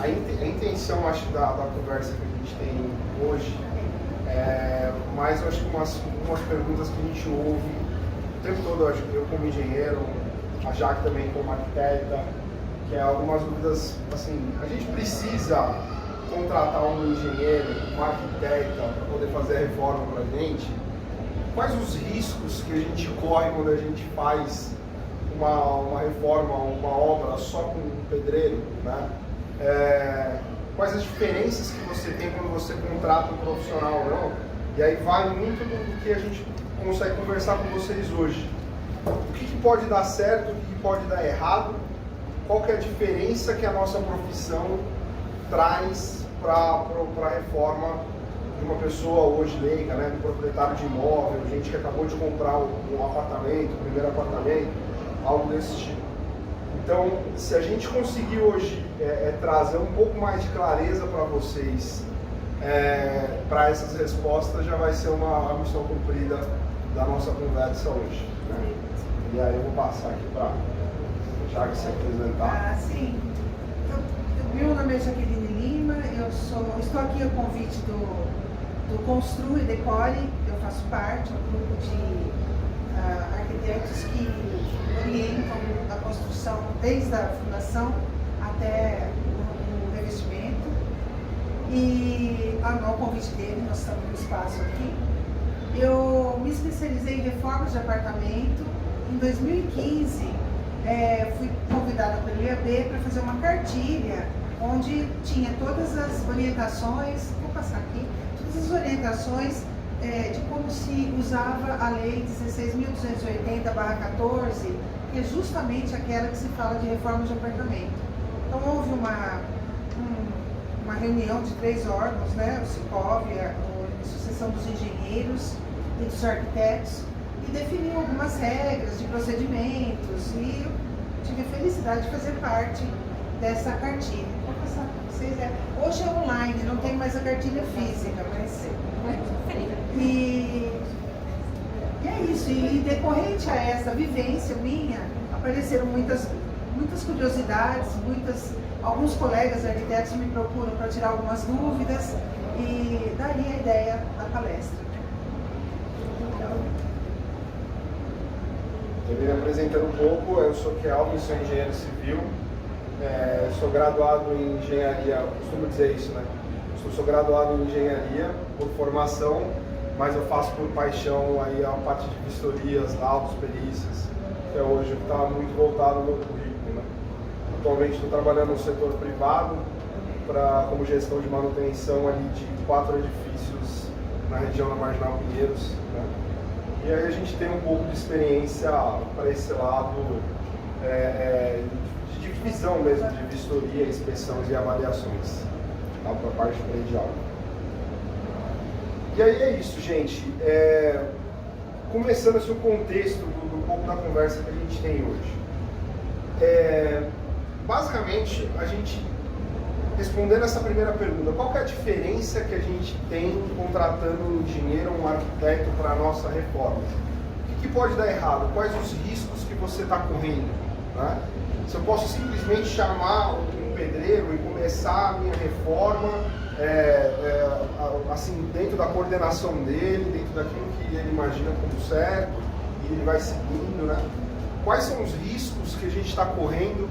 a intenção, acho, da conversa que a gente tem hoje é mais, eu acho que umas perguntas que a gente ouve o tempo todo, acho que eu como engenheiro, a Jaque também como arquiteta, que é algumas dúvidas, assim, a gente precisa contratar um engenheiro, um arquiteta para poder fazer a reforma para a gente? Quais os riscos que a gente corre quando a gente faz uma reforma, uma obra só com um pedreiro, né? Quais as diferenças que você tem quando você contrata um profissional ou não? E aí vai muito do que a gente consegue conversar com vocês hoje. O que pode dar certo, o que pode dar errado, qual que é a diferença que a nossa profissão traz para a reforma de uma pessoa hoje leiga, né, do proprietário de imóvel, gente que acabou de comprar um apartamento, o primeiro apartamento, algo desse tipo. Então, se a gente conseguir hoje trazer um pouco mais de clareza para vocês, para essas respostas, já vai ser uma missão cumprida da nossa conversa hoje, né? E aí eu vou passar aqui para já que se apresentar. Sim. Meu nome é Jaqueline Lima, estou aqui a convite do Constru e Decore. Eu faço parte do grupo de arquitetos que orientam a construção desde a fundação até o revestimento. E ao convite dele, nós estamos no espaço aqui. Eu me especializei em reformas de apartamento. Em 2015, fui convidada pelo IAB para fazer uma cartilha onde tinha todas as orientações, vou passar aqui, todas as orientações de como se usava a lei 16.280/14, que é justamente aquela que se fala de reforma de apartamento. Então houve uma reunião de 3 órgãos, né, o Sicov, a Associação dos Engenheiros e dos Arquitetos, e definiu algumas regras de procedimentos, e eu tive a felicidade de fazer parte dessa cartilha. Vou passar para vocês. Hoje é online, não tem mais a cartilha física, mas... E é isso, e decorrente a essa vivência minha, apareceram muitas curiosidades, alguns colegas arquitetos me procuram para tirar algumas dúvidas, e daí a ideia da palestra. Eu vim me apresentando um pouco, eu sou Kelvin, sou engenheiro civil, sou graduado em engenharia, eu costumo dizer isso, né? Sou graduado em engenharia por formação, mas eu faço por paixão aí a parte de vistorias, laudos, perícias, que é hoje o que está muito voltado no meu currículo, né? Atualmente estou trabalhando no setor privado, como gestão de manutenção ali de 4 edifícios na região da Marginal Pinheiros, né? E aí a gente tem um pouco de experiência para esse lado de divisão mesmo, de vistoria, inspeções e avaliações, tá? Para a parte predial. E aí é isso, gente. Começando assim, o contexto do pouco da conversa que a gente tem hoje. Basicamente, a gente, respondendo essa primeira pergunta, qual que é a diferença que a gente tem contratando um engenheiro ou um arquiteto para a nossa reforma? O que pode dar errado? Quais os riscos que você está correndo, né? Se eu posso simplesmente chamar um pedreiro e começar a minha reforma assim, dentro da coordenação dele, dentro daquilo que ele imagina como certo, e ele vai seguindo, né? Quais são os riscos que a gente está correndo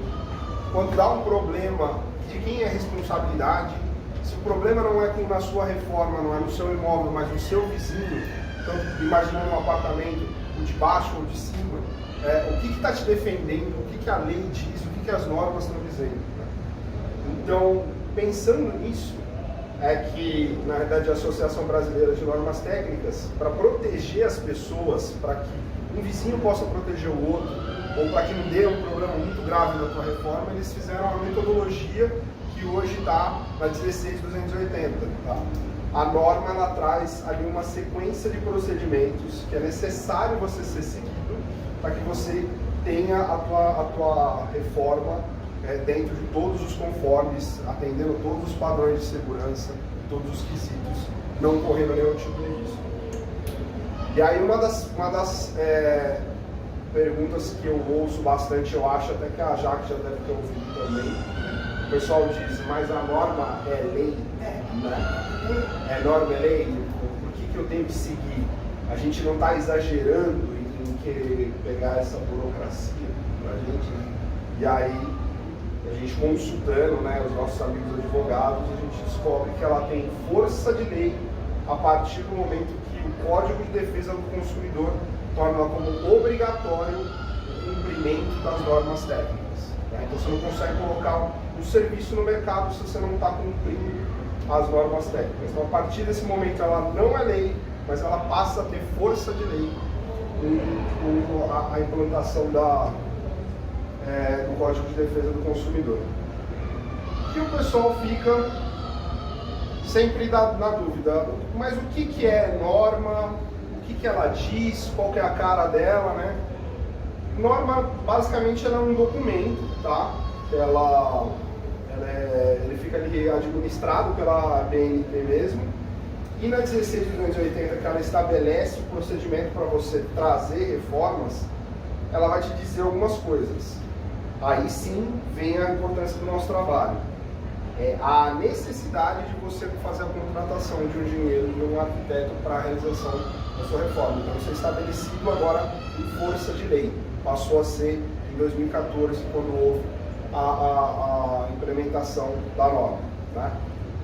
quando dá um problema? De quem é a responsabilidade? Se o problema não é na sua reforma, não é no seu imóvel, mas no seu vizinho, então imaginando um apartamento, o de baixo ou de cima, o que está te defendendo, o que a lei diz, o que as normas estão dizendo, né? Então, pensando nisso, que na verdade a Associação Brasileira de Normas Técnicas, para proteger as pessoas, para que um vizinho possa proteger o outro, ou para que não dê um problema muito grave na tua reforma, eles fizeram uma metodologia que hoje está na 16280. Tá? A norma ela traz ali uma sequência de procedimentos que é necessário você ser seguido para que você tenha a tua reforma dentro de todos os conformes, atendendo todos os padrões de segurança, todos os quesitos, não correndo nenhum tipo de risco. E aí uma das perguntas que eu ouço bastante, eu acho até que a Jaque já deve ter ouvido também, pessoal diz, mas a norma é lei, né? Norma é lei, por que eu tenho que seguir? A gente não está exagerando em querer pegar essa burocracia pra gente, né? E aí, a gente consultando, né, os nossos amigos advogados, a gente descobre que ela tem força de lei a partir do momento que o Código de Defesa do Consumidor torna como obrigatório o cumprimento das normas técnicas, né? Então você não consegue colocar um serviço no mercado se você não está cumprindo as normas técnicas. Então a partir desse momento ela não é lei, mas ela passa a ter força de lei com a implantação do Código de Defesa do Consumidor. E o pessoal fica sempre na dúvida, mas o que é norma, o que ela diz, qual que é a cara dela, né? Norma, basicamente, ela é um documento, tá? Ele fica ali administrado pela BNT mesmo, e na 16.280, que ela estabelece o procedimento para você trazer reformas, ela vai te dizer algumas coisas. Aí sim vem a importância do nosso trabalho. A necessidade de você fazer a contratação de um engenheiro, de um arquiteto para a realização da sua reforma. Então isso é estabelecido agora em força de lei. Passou a ser em 2014, quando houve a implementação da norma, né?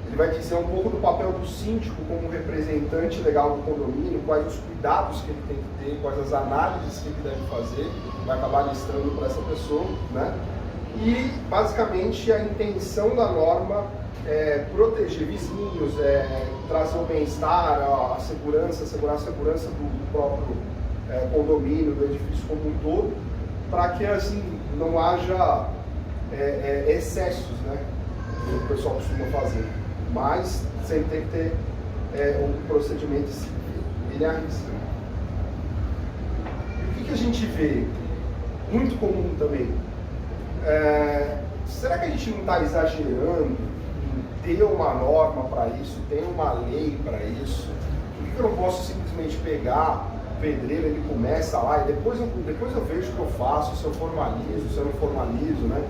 Ele vai dizer um pouco do papel do síndico como representante legal do condomínio, quais os cuidados que ele tem que ter, quais as análises que ele deve fazer, vai acabar listrando para essa pessoa, né? E, basicamente, a intenção da norma é proteger vizinhos, trazer o bem-estar, a segurança, assegurar a segurança do próprio condomínio, do edifício como um todo, para que, assim, não haja excessos, né, que o pessoal costuma fazer. Mas, sempre tem que ter um procedimento civil. Ele arrisca. E o que a gente vê? Muito comum também. Será que a gente não está exagerando em ter uma norma para isso, ter uma lei para isso? Por que eu não posso simplesmente pegar o pedreiro, ele começa lá e depois eu vejo o que eu faço, se eu formalizo, se eu não formalizo, né?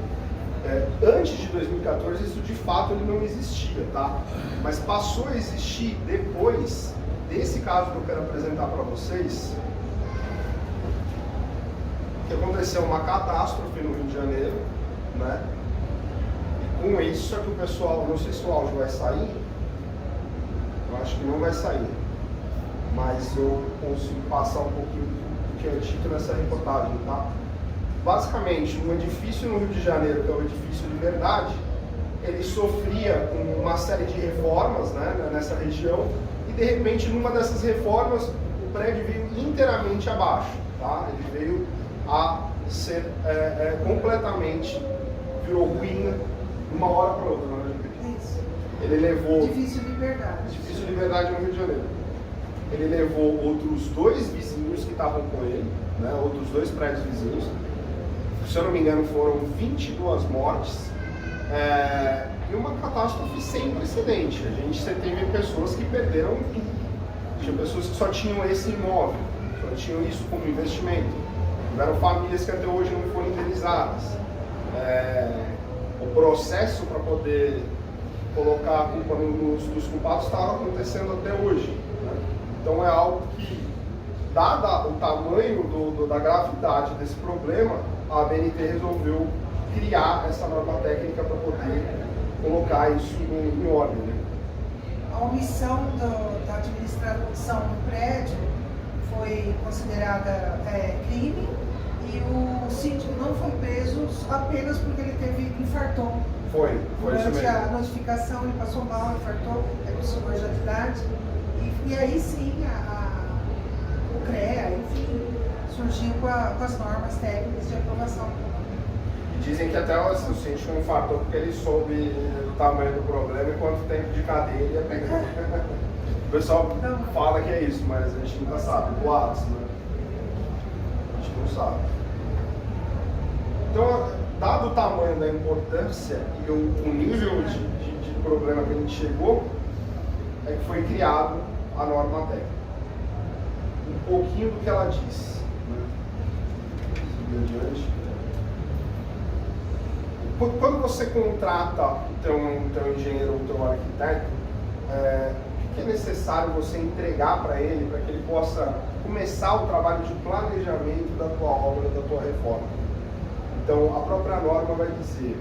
Antes de 2014 isso de fato ele não existia, tá? Mas passou a existir depois desse caso que eu quero apresentar para vocês, que aconteceu uma catástrofe no Rio de Janeiro, né? E com isso é que o pessoal, não sei se o áudio vai sair, eu acho que não vai sair, mas eu consigo passar um pouquinho do que é dito nessa reportagem, tá? Basicamente, um edifício no Rio de Janeiro, que é o edifício Liberdade, ele sofria com uma série de reformas, né, nessa região, e de repente, numa dessas reformas, o prédio veio inteiramente abaixo, tá? Ele veio a ser completamente, virou ruína, de uma hora para outra, não é? Isso. Ele levou... Edifício Liberdade. Edifício Liberdade no Rio de Janeiro. Ele levou outros 2 vizinhos que estavam com ele, né, outros 2 prédios vizinhos. Se eu não me engano, foram 22 mortes, e uma catástrofe sem precedente. A gente teve pessoas que perderam tudo. Tinha pessoas que só tinham esse imóvel, só tinham isso como investimento. Tiveram famílias que até hoje não foram indenizadas. O processo para poder colocar a culpa nos culpados estava acontecendo até hoje, né? Então é algo que, dado o tamanho da gravidade desse problema, a ABNT resolveu criar essa norma técnica para poder colocar isso em ordem, né? A omissão da administração do prédio foi considerada crime e o síndico não foi preso apenas porque ele infartou. Foi isso Durante mesmo. a notificação ele passou mal, infartou, pessoa já de idade. E aí sim o CREA, enfim, surgiu com as normas técnicas de aprovação. E dizem que até o síndico infartou porque ele soube do tamanho do problema e quanto tempo de cadeia ele ia pegar. O pessoal fala que é isso, mas a gente nunca sabe. Boatos, né? A gente não sabe. Então, dado o tamanho da importância e o nível de problema que a gente chegou, é que foi criado a norma técnica. Um pouquinho do que ela diz, né? Seguir adiante. quando você contrata o teu engenheiro ou o teu arquiteto, o que é necessário você entregar para ele, para que ele possa começar o trabalho de planejamento da tua obra, da tua reforma? Então, a própria norma vai dizer,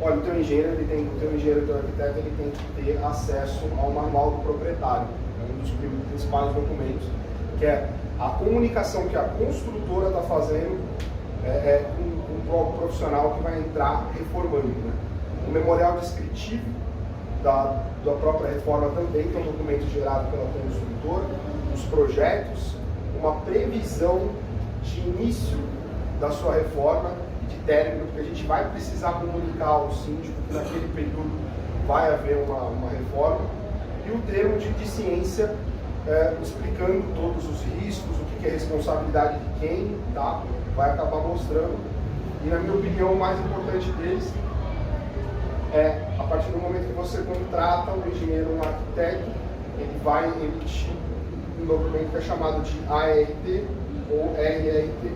olha, o teu engenheiro e o teu arquiteto, ele tem que ter acesso ao manual do proprietário, um dos principais documentos, que é a comunicação que a construtora está fazendo com um profissional que vai entrar reformando. Né? O memorial descritivo da própria reforma também, que é um documento gerado pela construtora, os projetos, uma previsão de início da sua reforma, de término, porque a gente vai precisar comunicar ao síndico que naquele período vai haver uma reforma, e o termo de ciência, explicando todos os riscos, o que é responsabilidade de quem, tá? Vai acabar mostrando. E na minha opinião, o mais importante deles é, a partir do momento que você contrata um engenheiro, um arquiteto, ele vai emitir um documento que é chamado de ART ou RRT.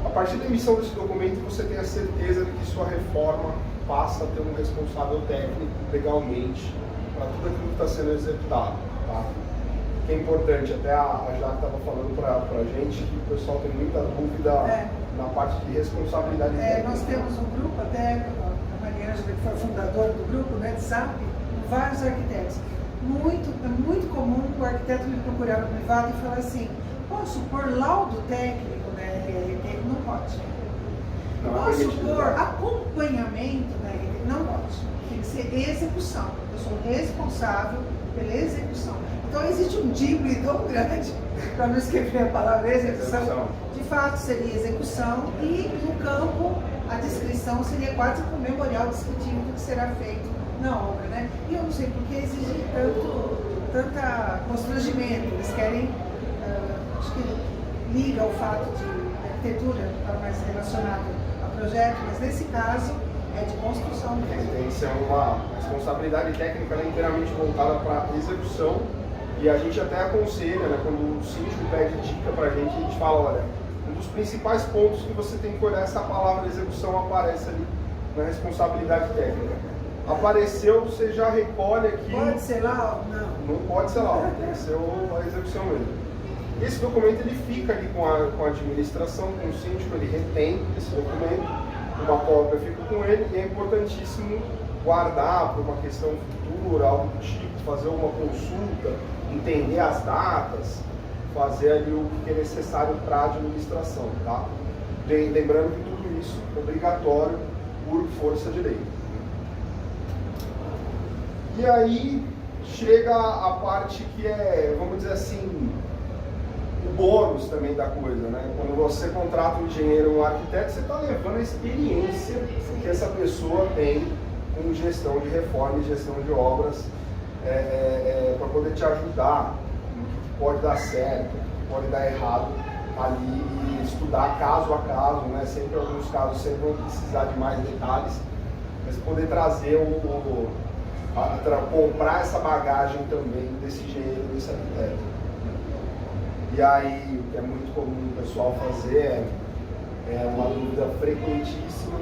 A partir da emissão desse documento, você tem a certeza de que sua reforma passa a ter um responsável técnico legalmente para tudo aquilo que está sendo executado. Tá? Que é importante, até a Jaque estava falando para a gente que o pessoal tem muita dúvida na parte de responsabilidade técnica. Nós temos um grupo, até a Maria Ângela, que foi fundadora do grupo, né, de SAP, vários arquitetos. É muito comum o arquiteto me procurar no privado e falar assim, posso pôr laudo técnico, né, RRT? Não pode. Posso pôr acompanhamento, né, não pode. Tem que ser execução. Eu sou responsável pela execução. Então existe um dibre tão grande, para não esquecer a palavra execução, de fato seria execução, e no campo a descrição seria quase como um memorial descritivo do que será feito na obra, né? E eu não sei por que exige tanta constrangimento. Eles querem, acho que liga o fato de arquitetura estar mais relacionado a projeto, mas nesse caso é de construção mesmo. Tem que ser uma responsabilidade técnica, né, inteiramente voltada para a execução, e a gente até aconselha, né, quando o síndico pede dica para a gente fala, olha, um dos principais pontos que você tem que olhar, essa palavra execução aparece ali na responsabilidade técnica. Apareceu, você já recolhe aqui. Pode ser lá? Não. Não pode ser lá, tem que ser a execução mesmo. Esse documento ele fica ali com a administração, com o síndico, ele retém esse documento, uma cópia fica com ele, e é importantíssimo guardar para uma questão futura, algo do tipo, fazer uma consulta, entender as datas, fazer ali o que é necessário para a administração, tá? Lembrando que tudo isso é obrigatório por força de lei. E aí chega a parte que é, vamos dizer assim, o bônus também da coisa, né? Quando você contrata um engenheiro ou um arquiteto, você está levando a experiência que essa pessoa tem com gestão de reforma e gestão de obras, para poder te ajudar no que pode dar certo, o que pode dar errado ali, e estudar caso a caso, né? Sempre alguns casos sempre vão precisar de mais detalhes, mas poder trazer comprar essa bagagem também desse engenheiro, desse arquiteto. E aí, o que é muito comum o pessoal fazer é uma dúvida frequentíssima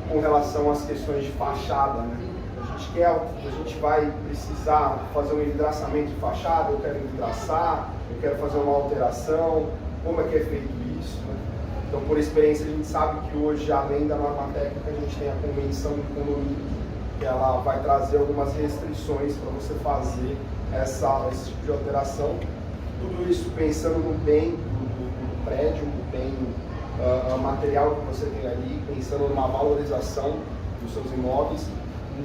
com relação às questões de fachada, né? A gente vai precisar fazer um envidraçamento de fachada, eu quero envidraçar, eu quero fazer uma alteração, como é que é feito isso, né? Então, por experiência, a gente sabe que hoje, além da norma técnica, a gente tem a convenção de condomínio, que ela vai trazer algumas restrições para você fazer esse tipo de alteração. Tudo isso pensando no bem do prédio, no bem material que você tem ali, pensando numa valorização dos seus imóveis.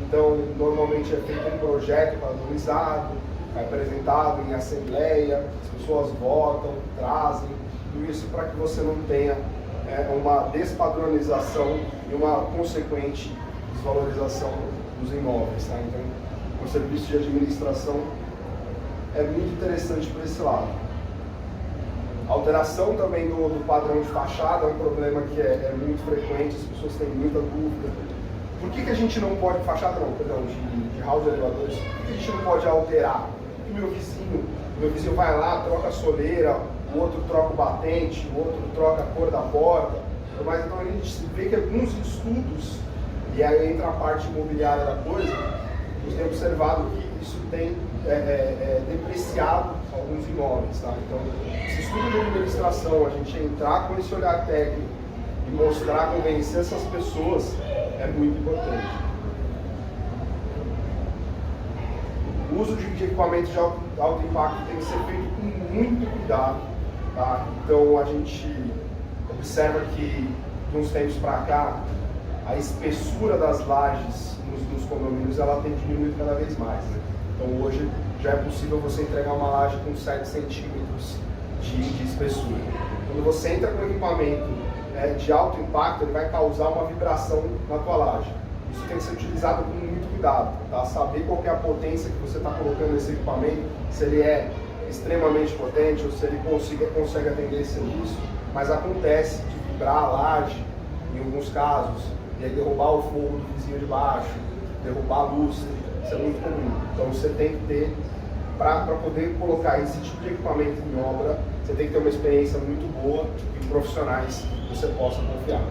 Então, normalmente é feito um projeto padronizado, é apresentado em assembleia, as pessoas votam, trazem, tudo isso para que você não tenha uma despadronização e uma consequente desvalorização dos imóveis. Tá? Então, o serviço de administração é muito interessante por esse lado. A alteração também do padrão de fachada é um problema que é muito frequente, as pessoas têm muita dúvida. Por que a gente não pode, de house de elevadores, por que a gente não pode alterar? Porque meu vizinho vai lá, troca a soleira, o outro troca o batente, o outro troca a cor da porta. Mas então a gente vê que alguns estudos, e aí entra a parte imobiliária da coisa, a gente tem observado que isso tem depreciado alguns imóveis. Tá? Então, esse estudo de administração, a gente entrar com esse olhar técnico e mostrar, convencer essas pessoas, é muito importante. O uso de equipamentos de alto impacto tem que ser feito com muito cuidado. Tá? Então, a gente observa que, de uns tempos para cá, a espessura das lajes nos condomínios ela tem diminuído cada vez mais. Né? Então, hoje já é possível você entregar uma laje com 7 centímetros de espessura. Quando você entra com um equipamento de alto impacto, ele vai causar uma vibração na tua laje. Isso tem que ser utilizado com muito cuidado, tá? Saber qual que é a potência que você está colocando nesse equipamento, se ele é extremamente potente ou se ele consegue atender esse serviço, mas acontece de vibrar a laje, em alguns casos, e aí derrubar o fogo do vizinho de baixo, derrubar a luz, isso é muito comum. Então você tem que ter, para poder colocar esse tipo de equipamento em obra, você tem que ter uma experiência muito boa e profissionais que você possa confiar.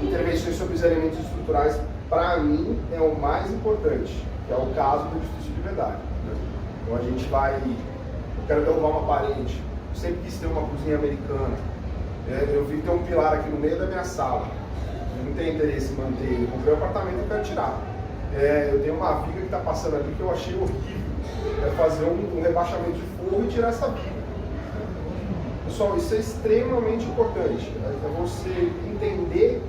Intervenções sobre os elementos estruturais, para mim, é o mais importante, que é o caso do edifício de verdade. Né? Então a gente vai, eu quero derrubar uma parede, eu sempre quis ter uma cozinha americana, eu vi que tem um pilar aqui no meio da minha sala, eu não tenho interesse em manter ele, eu comprei um apartamento e eu quero tirar. Eu tenho uma viga que está passando ali que eu achei horrível, é fazer um rebaixamento de forro e tirar essa viga. Pessoal, isso é extremamente importante, é você entender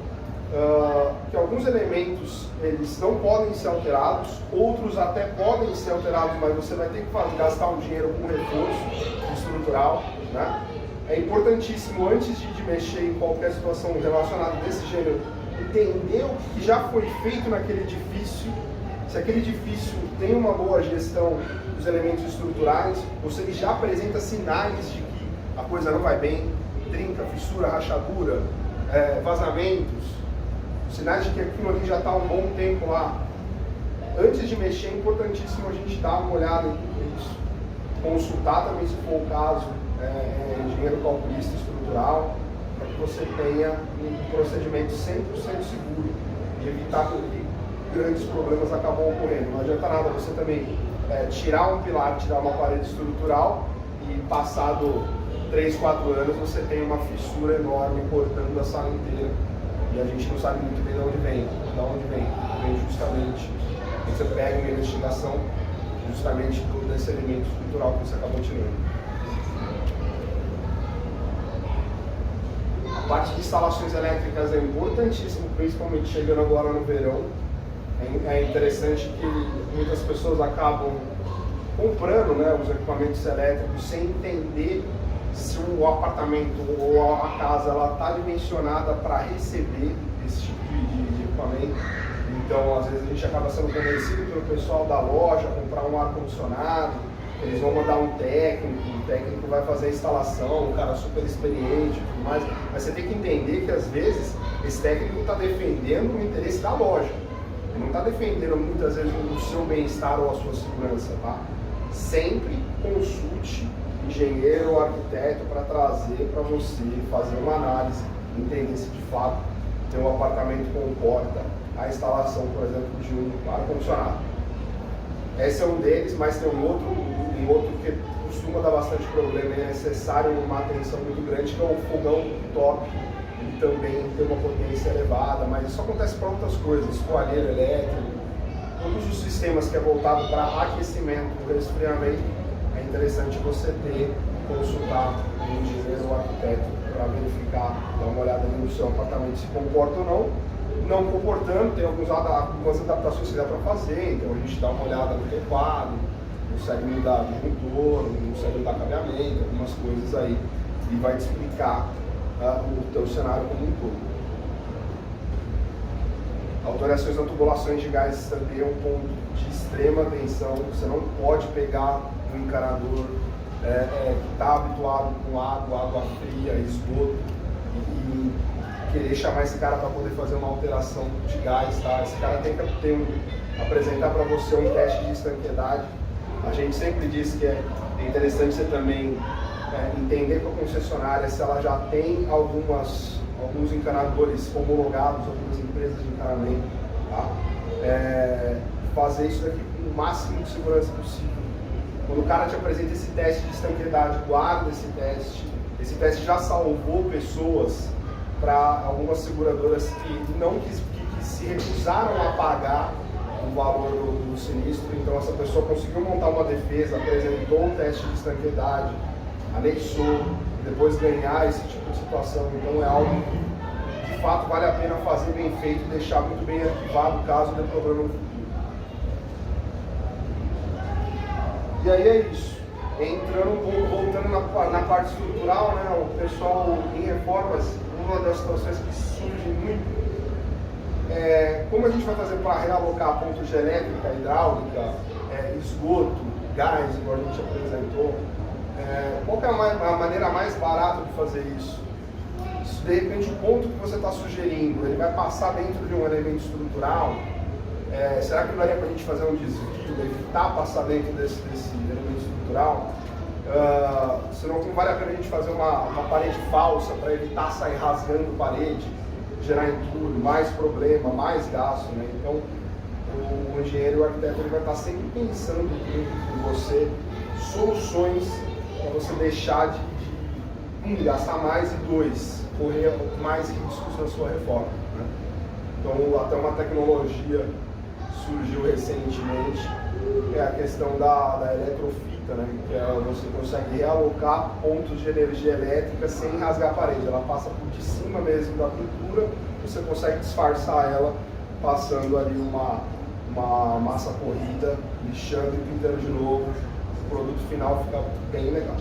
que alguns elementos eles não podem ser alterados, outros até podem ser alterados, mas você vai ter que gastar um dinheiro com reforço estrutural. Né? É importantíssimo, antes de mexer em qualquer situação relacionada desse gênero, entender o que já foi feito naquele edifício, se aquele edifício tem uma boa gestão dos elementos estruturais, ou se ele já apresenta sinais de que a coisa não vai bem, trinca, fissura, rachadura, vazamentos, sinais de que aquilo ali já está há um bom tempo lá. Antes de mexer, é importantíssimo a gente dar uma olhada em tudo isso, consultar também, se for o caso, engenheiro calculista estrutural, para que você tenha um procedimento 100% seguro e evitar que grandes problemas acabam ocorrendo. Não adianta nada você também tirar um pilar, tirar uma parede estrutural e passado 3, 4 anos você tem uma fissura enorme cortando a sala inteira e a gente não sabe muito bem de onde vem. De onde vem? Vem justamente, você pega uma investigação justamente desse elemento estrutural que você acabou tirando. A parte de instalações elétricas é importantíssimo, principalmente chegando agora no verão. É interessante que muitas pessoas acabam comprando, né, os equipamentos elétricos sem entender se o apartamento ou a casa está dimensionada para receber esse tipo de equipamento. Então, às vezes, a gente acaba sendo convencido pelo pessoal da loja a comprar um ar-condicionado, eles vão mandar um técnico, o técnico vai fazer a instalação, um cara super experiente e tudo mais. Mas você tem que entender que, às vezes, esse técnico está defendendo o interesse da loja. Ele não está defendendo, muitas vezes, o seu bem-estar ou a sua segurança, tá? Sempre consulte engenheiro ou arquiteto para trazer para você, fazer uma análise, entender se de fato teu apartamento comporta a instalação, por exemplo, de um ar-condicionado. Esse é um deles, mas tem um outro que costuma dar bastante problema e é necessário uma atenção muito grande, que é o fogão top. Ele também tem uma potência elevada, mas isso acontece para outras coisas, toalheiro elétrico, todos os sistemas que é voltado para aquecimento, resfriamento. É interessante você consultar um engenheiro ou arquiteto para verificar, dar uma olhada ali no seu apartamento se comporta ou não. Não comportando, tem algumas adaptações que dá para fazer, então a gente dá uma olhada no teu quadro, consegue mudar o disjuntor, consegue mudar cabeamento, algumas coisas aí, e vai te explicar o teu cenário como um todo. Alterações na tubulações de gás também é um ponto de extrema atenção. Você não pode pegar um encanador que está habituado com água fria, esgoto, e querer chamar esse cara para poder fazer uma alteração de gás, tá? Esse cara tem que apresentar para você um teste de estanqueidade. A gente sempre diz que é interessante você também entender com a concessionária se ela já tem alguns encanadores homologados, algumas empresas de encanamento, tá? Fazer isso daqui com o máximo de segurança possível. Quando o cara te apresenta esse teste de estanqueidade, guarda esse teste. Esse teste já salvou pessoas para algumas seguradoras que se recusaram a pagar o valor do sinistro. Então essa pessoa conseguiu montar uma defesa, apresentou o teste de estanqueidade, anexou, depois ganhar esse tipo de situação. Então é algo que de fato vale a pena fazer bem feito e deixar muito bem arquivado caso dê problema no futuro. E aí é isso. Entrando um pouco, voltando na parte estrutural, né, o pessoal em reformas, uma das situações que surge muito como a gente vai fazer para realocar pontos de elétrica, hidráulica, esgoto, gás, igual a gente apresentou. Qual que é a maneira mais barata de fazer isso? Se de repente o ponto que você está sugerindo, ele vai passar dentro de um elemento estrutural, será que não daria para a gente fazer um desvio, evitar passar dentro desse elemento estrutural? Senão não vale a pena a gente fazer uma parede falsa para evitar sair rasgando parede, gerar entulho, mais problema, mais gasto, né? Então o engenheiro e o arquiteto ele vai estar sempre pensando em você soluções para você deixar de gastar mais e dois, correr mais riscos na sua reforma, né? Então até uma tecnologia surgiu recentemente, que é a questão da eletrofita, né? Que você consegue realocar pontos de energia elétrica sem rasgar a parede. Ela passa por de cima mesmo da pintura, você consegue disfarçar ela passando ali uma massa corrida, lixando e pintando de novo. O produto final fica bem legal.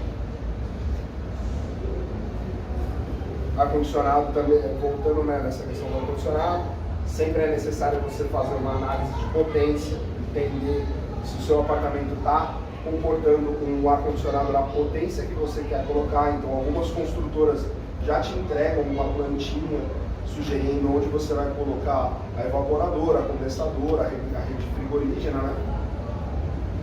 Ar-condicionado também, voltando, né, nessa questão do ar-condicionado, sempre é necessário você fazer uma análise de potência, entender se o seu apartamento está comportando um ar-condicionado na potência que você quer colocar. Então algumas construtoras já te entregam uma plantinha sugerindo onde você vai colocar a evaporadora, a condensadora, a rede frigorígena, né?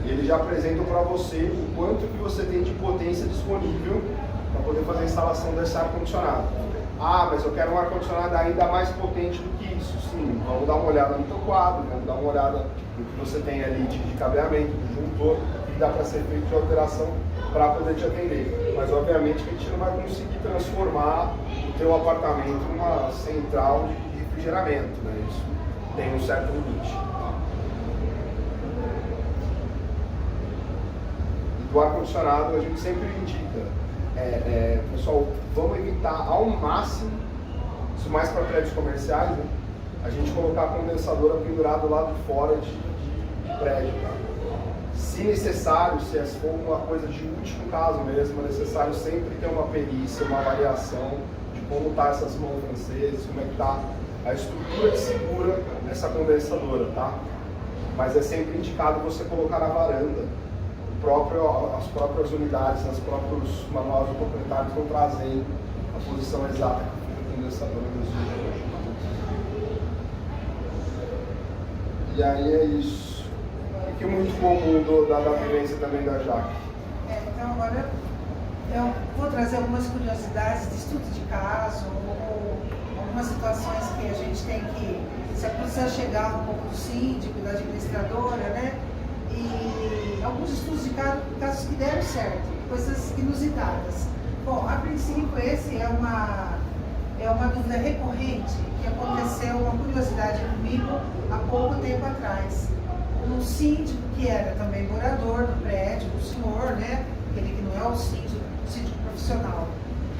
E eles já apresentam para você o quanto que você tem de potência disponível para poder fazer a instalação desse ar-condicionado. Ah, mas eu quero um ar-condicionado ainda mais potente do que isso. Sim, vamos dar uma olhada no teu quadro, vamos dar uma olhada no que você tem ali de cabeamento, de juntor, que dá para ser feito de alteração para poder te atender. Mas obviamente que a gente não vai conseguir transformar o teu apartamento numa central de refrigeramento, né? Isso tem um certo limite. E do ar-condicionado a gente sempre indica, pessoal, vamos evitar ao máximo, isso mais para prédios comerciais, né? A gente colocar a condensadora pendurada lá de fora de prédio, tá? Se necessário, se for uma coisa de último caso mesmo, é necessário sempre ter uma perícia, uma avaliação de como está essas mãos francesas, como é que está a estrutura que segura essa condensadora, tá? Mas é sempre indicado você colocar na varanda. As próprias unidades, os próprios manuais do proprietário estão trazendo a posição exata que fica a condensadora dos vídeos. E aí é isso. O que é muito comum da vivência também da Jaque? Então agora eu vou trazer algumas curiosidades de estudo de caso, ou algumas situações que a gente tem que se aconselhar um pouco do síndico, da administradora, né? E alguns estudos de casos que deram certo, coisas inusitadas. Bom, a princípio esse é uma dúvida recorrente que aconteceu, uma curiosidade comigo há pouco tempo atrás. Um síndico que era também morador do prédio, o senhor, né, ele que não é o síndico profissional,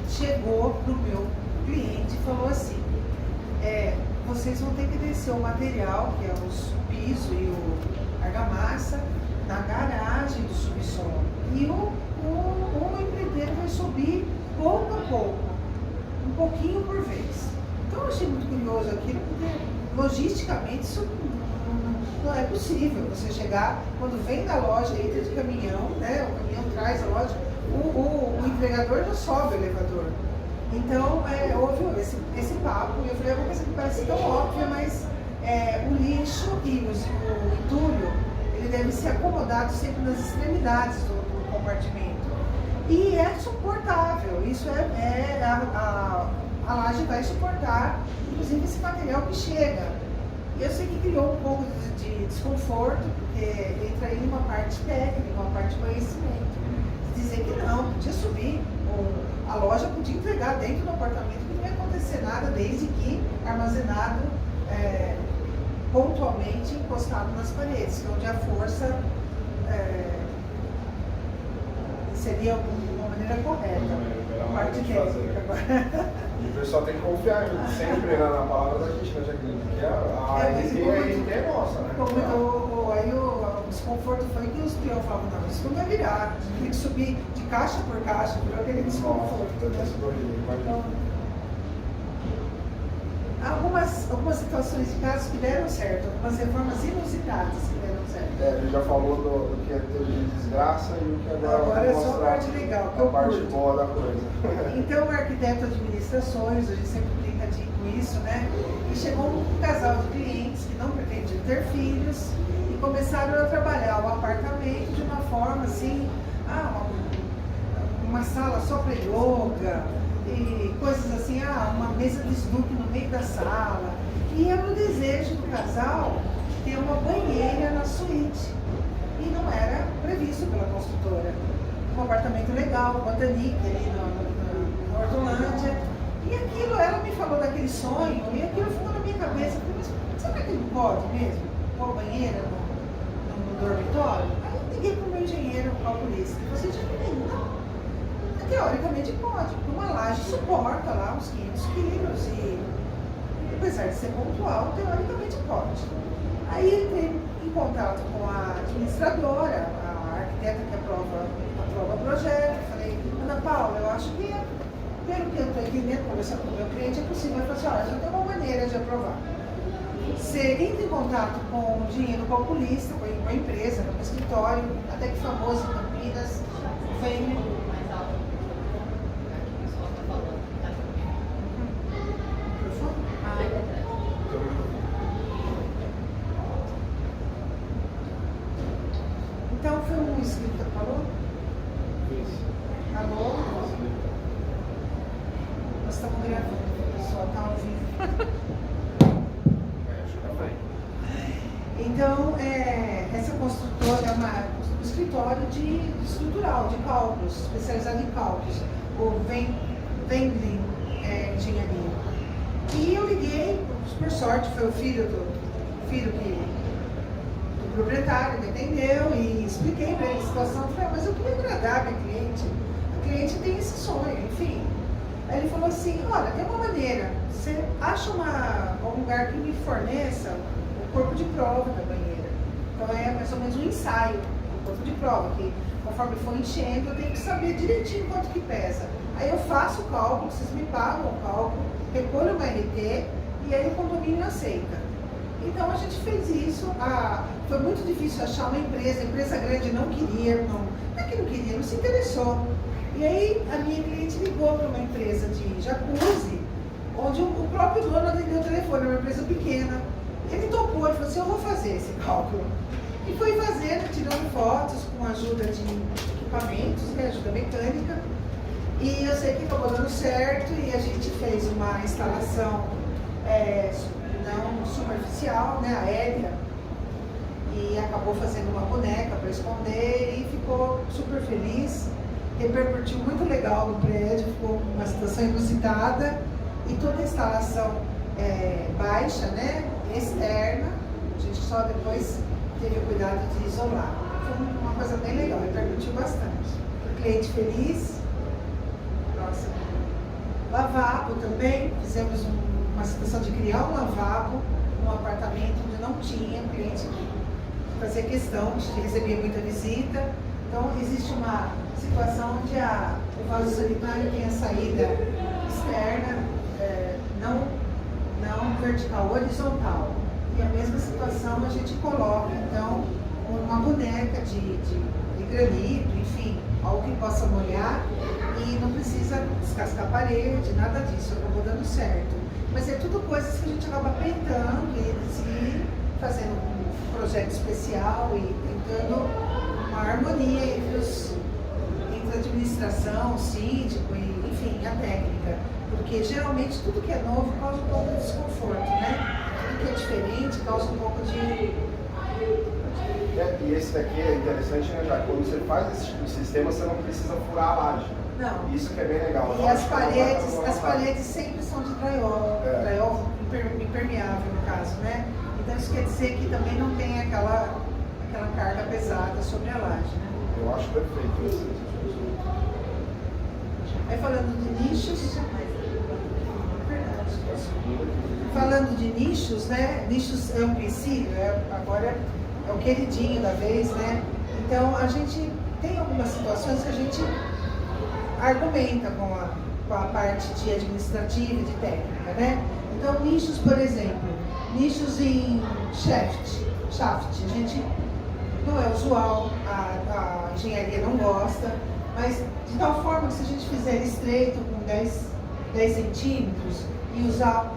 chegou para o meu cliente e falou assim, vocês vão ter que descer o material, que é o piso e o argamassa, na garagem do subsolo. E o empreiteiro vai subir pouco a pouco, um pouquinho por vez. Então eu achei muito curioso aquilo, porque logisticamente isso não é possível. Você chegar, quando vem da loja, entra de caminhão, né? O caminhão traz a loja, o entregador já sobe o elevador. Então houve esse papo, e eu falei, uma coisa que parece tão óbvia, mas o lixo e o entulho, ele deve ser acomodado sempre nas extremidades do compartimento. E é suportável, isso a laje vai suportar, inclusive esse material que chega. E eu sei que criou um pouco de desconforto, porque entra aí uma parte técnica, uma parte de conhecimento. Dizer que não, podia subir, a loja podia entregar dentro do apartamento, que não ia acontecer nada, desde que armazenado pontualmente encostado nas paredes, que é onde a força seria uma maneira correta. A parte técnica. E o pessoal tem que confiar sempre na palavra da gente, né, Jaqueline? Porque a RT é nossa, né? Aí o desconforto foi que os peões falavam, não, isso não vai virar, tem que subir de caixa por caixa, por aquele desconforto. Algumas situações de casos que deram certo, algumas reformas inusitadas que deram certo. Ele já falou do que teve de desgraça e o que agora é só a parte legal, que a parte boa da coisa. Então, o arquiteto de administrações, a gente sempre brinca com isso, né? E chegou um casal de clientes que não pretendiam ter filhos e começaram a trabalhar o apartamento de uma forma assim, uma sala só para yoga, e coisas assim, uma mesa de snook no meio da sala. E era o desejo do casal ter uma banheira na suíte. E não era previsto pela construtora. Um apartamento legal, Botanique, ali na Hortolândia. E aquilo, ela me falou daquele sonho, e aquilo ficou na minha cabeça. Eu falei, mas será que não pode mesmo? Pôr banheira no dormitório? Aí eu liguei para o meu engenheiro calculista. Você já me não. Teoricamente pode, porque uma laje suporta lá uns 500 quilos e, apesar de ser pontual, teoricamente pode. Aí ele veio em contato com a administradora, a arquiteta que aprova o projeto. Falei, Ana Paula, eu acho que, pelo que eu estou entendendo, conversando com o meu cliente, é possível. Eu falei assim, olha, já tem uma maneira de aprovar. Você entra em contato com o engenheiro calculista, com a empresa, com o escritório, até que famoso em Campinas, vem. Então foi um inscrito, falou? Alô? Nós estamos gravando, o pessoal está ao vivo. Então, essa construtora é um escritório de estrutural, de cálculos, especializado em cálculos, o Wendling Engenharia. E eu liguei, por sorte, foi o filho do proprietário me atendeu e expliquei para ele a situação. Falei, mas eu queria agradar a minha cliente. A cliente tem esse sonho, enfim. Aí ele falou assim, olha, tem uma maneira. Você acha um lugar que me forneça o corpo de prova da banheira. Então é mais ou menos um ensaio, o corpo de prova, que conforme for enchendo, eu tenho que saber direitinho quanto que pesa. Aí eu faço o cálculo, vocês me pagam o cálculo, recolho uma RT e aí o condomínio aceita. Então a gente fez isso, foi muito difícil achar uma empresa, a empresa grande não queria, não é que não queria, não se interessou. E aí a minha cliente ligou para uma empresa de jacuzzi, onde o próprio dono atendeu o telefone, uma empresa pequena. Ele topou, ele falou assim, eu vou fazer esse cálculo. E foi fazendo, tirando fotos com a ajuda de equipamentos, ajuda mecânica. E eu sei que acabou dando certo e a gente fez uma instalação não superficial, né, aérea, e acabou fazendo uma boneca para esconder e ficou super feliz, repercutiu muito legal no prédio, ficou uma situação inusitada e toda a instalação baixa, né, externa, a gente só depois teve o cuidado de isolar. Foi uma coisa bem legal, repercutiu bastante. O cliente feliz. Próximo. Lavabo também, fizemos uma situação de criar um lavabo num apartamento onde não tinha, o cliente fazia questão, de receber muita visita. Então existe uma situação onde o vaso sanitário tem a saída externa, não vertical, horizontal. E a mesma situação a gente coloca então uma boneca de granito, enfim, algo que possa molhar e não precisa descascar a parede, nada disso, acabou dando certo. Mas é tudo coisas que a gente acaba peitando e fazendo um projeto especial e tentando uma harmonia entre da administração, síndico, e, enfim, a técnica. Porque geralmente tudo que é novo causa um pouco de desconforto, né? Tudo que é diferente causa um pouco de... E esse daqui é interessante, né, já? Quando você faz esse tipo de sistema, você não precisa furar a laje. Não. Isso que é bem legal. E as paredes sempre são de drywall, drywall impermeável no caso, né? Então isso quer dizer que também não tem aquela carga pesada sobre a laje, né? Eu acho perfeito isso. Aí falando de nichos, falando de nichos, né? Nichos é um princípio, agora é o queridinho da vez, né? Então a gente tem algumas situações que a gente argumenta com a parte de administrativa e de técnica, né? Então nichos, por exemplo, nichos em shaft, a gente não é usual, a engenharia não gosta, mas de tal forma que se a gente fizer estreito com 10 centímetros e usar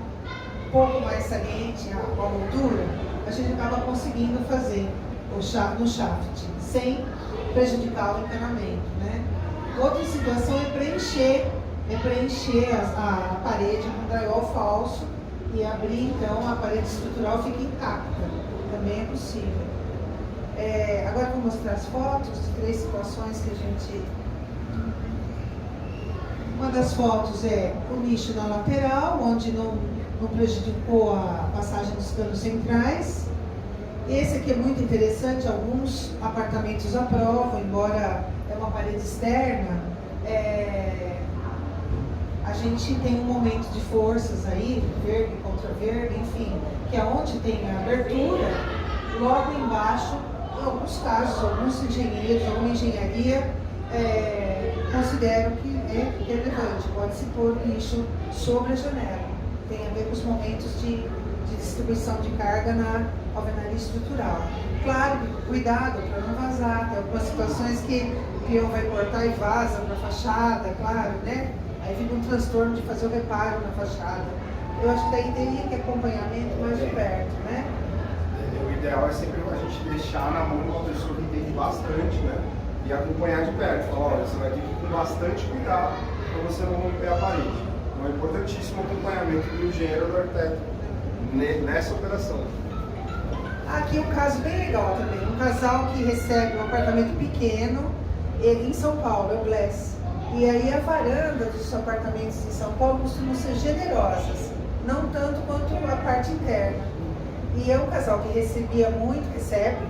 um pouco mais saliente a moldura, a gente acaba conseguindo fazer no shaft, sem prejudicar o encanamento, né? Outra situação é preencher a parede com drywall falso e abrir, então, a parede estrutural fica intacta. Também é possível. Agora vou mostrar as fotos de 3 situações que a gente... Uma das fotos é o nicho na lateral, onde não prejudicou a passagem dos canos centrais. Esse aqui é muito interessante, alguns apartamentos aprovam, embora é uma parede externa, a gente tem um momento de forças aí, verde contra verde, enfim, que é onde tem a abertura, logo embaixo, em alguns casos, alguns engenheiros, alguma engenharia consideram que é relevante, pode-se pôr o nicho sobre a janela. Tem a ver com os momentos de distribuição de carga na alvenaria estrutural. Claro, cuidado para não vazar, tem algumas situações que o peão vai cortar e vaza para a fachada, claro, né? Aí fica um transtorno de fazer o reparo na fachada. Eu acho que daí teria que acompanhamento mais de perto, né? O ideal é sempre a gente deixar na mão de uma pessoa que entende bastante, né? E acompanhar de perto. Falar, olha, você vai ter que ir com bastante cuidado para você não romper a parede. Então é importantíssimo o acompanhamento do engenheiro ou do arquiteto nessa operação. Aqui é um caso bem legal também. Um casal que recebe um apartamento pequeno em São Paulo, é o Bless. E aí a varanda dos apartamentos em São Paulo costumam ser generosas, não tanto quanto a parte interna. E é um casal que recebe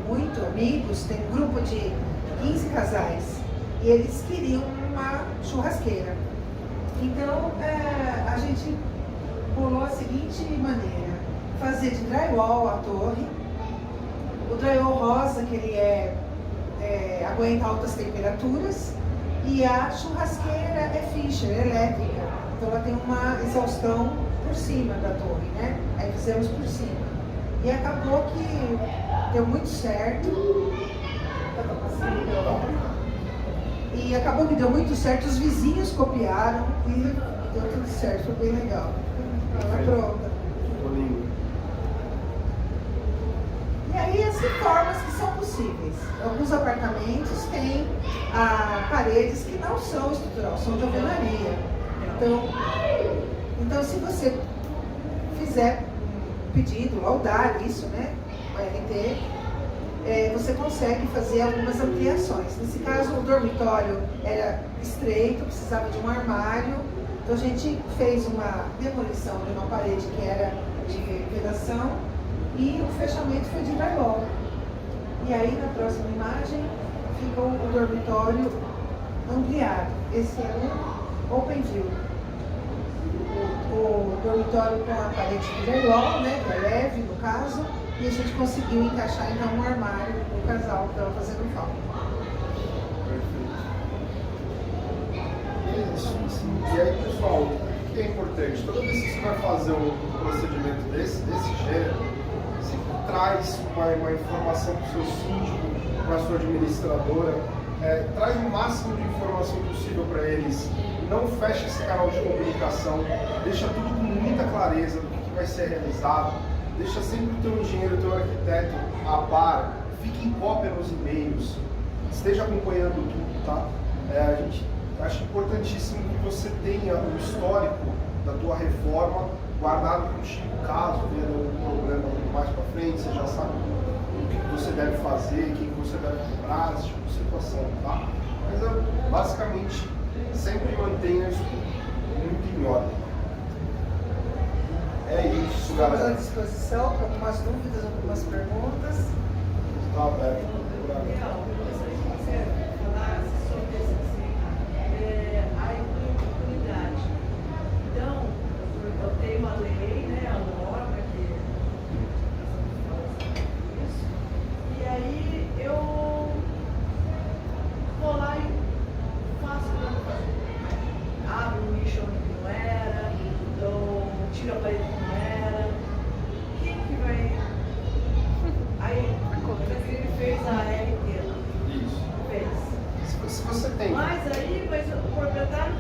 muito amigos, tem um grupo de 15 casais, e eles queriam uma churrasqueira. Então a gente bolou a seguinte maneira: fazer de drywall a torre, o drywall rosa, que ele aguenta altas temperaturas, e a churrasqueira é Fischer, elétrica, então ela tem uma exaustão por cima da torre, né? Aí fizemos por cima. E acabou que deu muito certo. E acabou que deu muito certo, os vizinhos copiaram e deu tudo certo, foi bem legal. Ela pronta. Ficou lindo. E aí as reformas que são possíveis. Alguns apartamentos têm paredes que não são estrutural, são de alvenaria. Então se você fizer um pedido, laudar isso, né? O RT, você consegue fazer algumas ampliações. Nesse caso, o dormitório era estreito, precisava de um armário, então a gente fez uma demolição de uma parede que era de vedação e o fechamento foi de drywall. E aí, na próxima imagem, fica o dormitório ampliado. Esse é um open view. O dormitório com a parede de drywall, né, que é leve no caso, e a gente conseguiu encaixar então um armário do casal que estava fazendo falta. Perfeito. Isso. E aí, pessoal, o que é importante? Toda vez que você vai fazer um procedimento desse gênero, você traz uma informação para o seu síndico, para a sua administradora, traz o máximo de informação possível para eles. Não fecha esse canal de comunicação, deixa tudo com muita clareza do que vai ser realizado. Deixa sempre o teu engenheiro, o teu arquiteto a par, fique em cópia nos e-mails, esteja acompanhando tudo, tá? a gente acha importantíssimo que você tenha o histórico da tua reforma guardado contigo, caso venha algum problema mais para frente, você já sabe o que você deve fazer, quem você deve comprar, esse tipo de situação, tá? Mas basicamente sempre mantenha isso muito em ordem. É isso, Estamos à galera. disposição para algumas dúvidas, algumas perguntas. Está aberto. Legal, eu gostaria que você falasse sobre a impunidade. Então, eu tenho uma lei, né, a norma que isso, e aí eu vou lá e faço o que eu vou fazer. Abro um lixo onde não era, tiro a parede que não era. Quem que vai. Aí, ele fez a RT lá. Isso. Fez. Se você tem. Mas o proprietário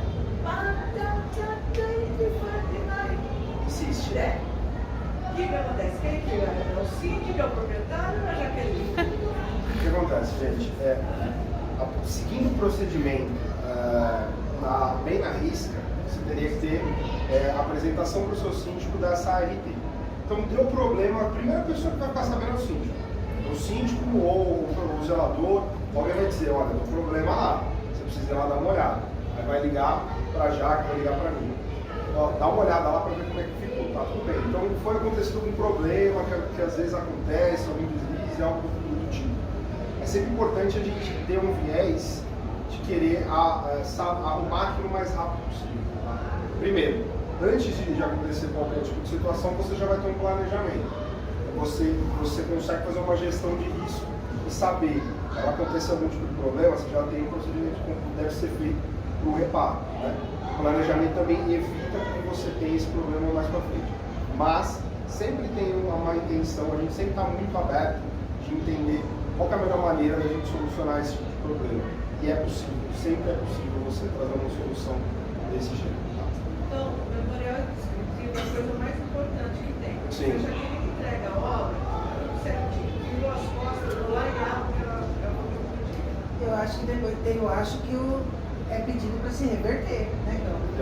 insiste, né? O que acontece? Quem que é? O síndico, é o proprietário ou a Jaqueline? O que acontece, gente? Seguindo o procedimento bem na risca, você teria que ter a apresentação para o seu síndico dessa ART. Então, deu problema, a primeira pessoa que vai ficar sabendo é o síndico. O síndico ou o zelador, alguém vai dizer, olha, tem um problema lá, você precisa ir lá dar uma olhada. Aí vai ligar para a Jaque, vai ligar para mim. Ó, dá uma olhada lá para ver como é que ficou, tá tudo bem. Então, foi acontecido algum problema que às vezes acontece, algum deslize, algo do tipo. É sempre importante a gente ter um viés de querer arrumar aquilo o mais rápido possível. Tá? Primeiro, antes de acontecer qualquer tipo de situação, você já vai ter um planejamento. Você consegue fazer uma gestão de risco e saber, se acontecer algum tipo de problema, você já tem um procedimento que deve ser feito para o reparo. Né? O planejamento também evita que você tenha esse problema mais para frente. Mas sempre tem uma intenção, a gente sempre está muito aberto de entender qual é a melhor maneira da gente solucionar esse tipo de problema. E é possível, sempre é possível você trazer uma solução desse jeito. Tá? Então, o memorial descritivo é a coisa mais importante que tem. Sim. Você já quem entrega a obra, tudo certinho, virou as costas, vou lá e abro, é o que eu pedi. Eu acho que é pedido para se reverter, né, Cláudio? É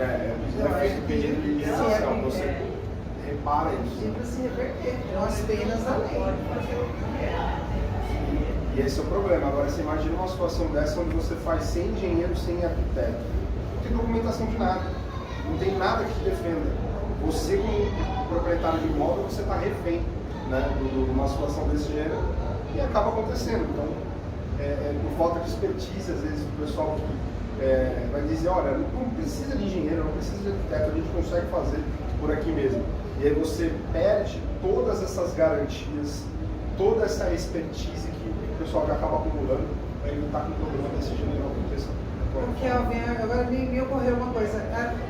feito pedido de indenização, você repara isso. Pedido para se reverter, são as penas da lei. Pode fazer o que quer. E esse é o problema. Agora, você imagina uma situação dessa onde você faz sem engenheiro, sem arquiteto. Não tem documentação de nada. Não tem nada que te defenda. Você, como proprietário de imóvel, você está refém, né, de uma situação desse gênero e acaba acontecendo. Então, por falta de expertise, às vezes o pessoal vai dizer, olha, não precisa de engenheiro, não precisa de arquiteto, a gente consegue fazer por aqui mesmo. E aí você perde todas essas garantias, toda essa expertise que o pessoal já acaba acumulando para evitar que um problema desse gênero aconteça. Porque agora me ocorreu uma coisa.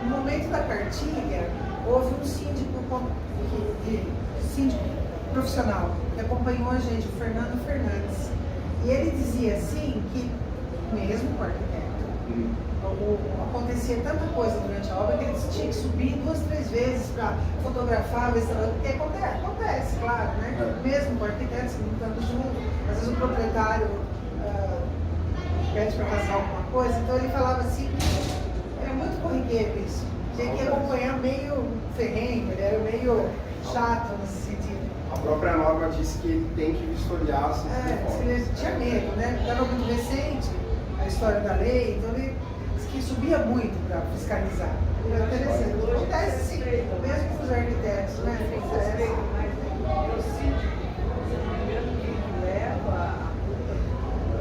No momento da cartilha, houve um síndico profissional que acompanhou a gente, o Fernando Fernandes. E ele dizia assim que, mesmo com o arquiteto, acontecia tanta coisa durante a obra que eles tinham que subir 2, 3 vezes para fotografar, porque acontece, claro, né? Mesmo com o arquiteto, se não estando junto, às vezes o proprietário pede para fazer alguma coisa, então ele falava assim que era muito corriqueiro isso. Tinha que acompanhar meio ferrenho, ele era meio chato nesse sentido. A própria norma diz que ele tem que vistoriar essas ele tinha medo, né? Estava muito recente a história da lei, então ele disse que subia muito para fiscalizar. Era interessante. Acontece sim, mesmo com os arquitetos, né? Respeito, mas o síndico, se não me engano, quem leva a culpa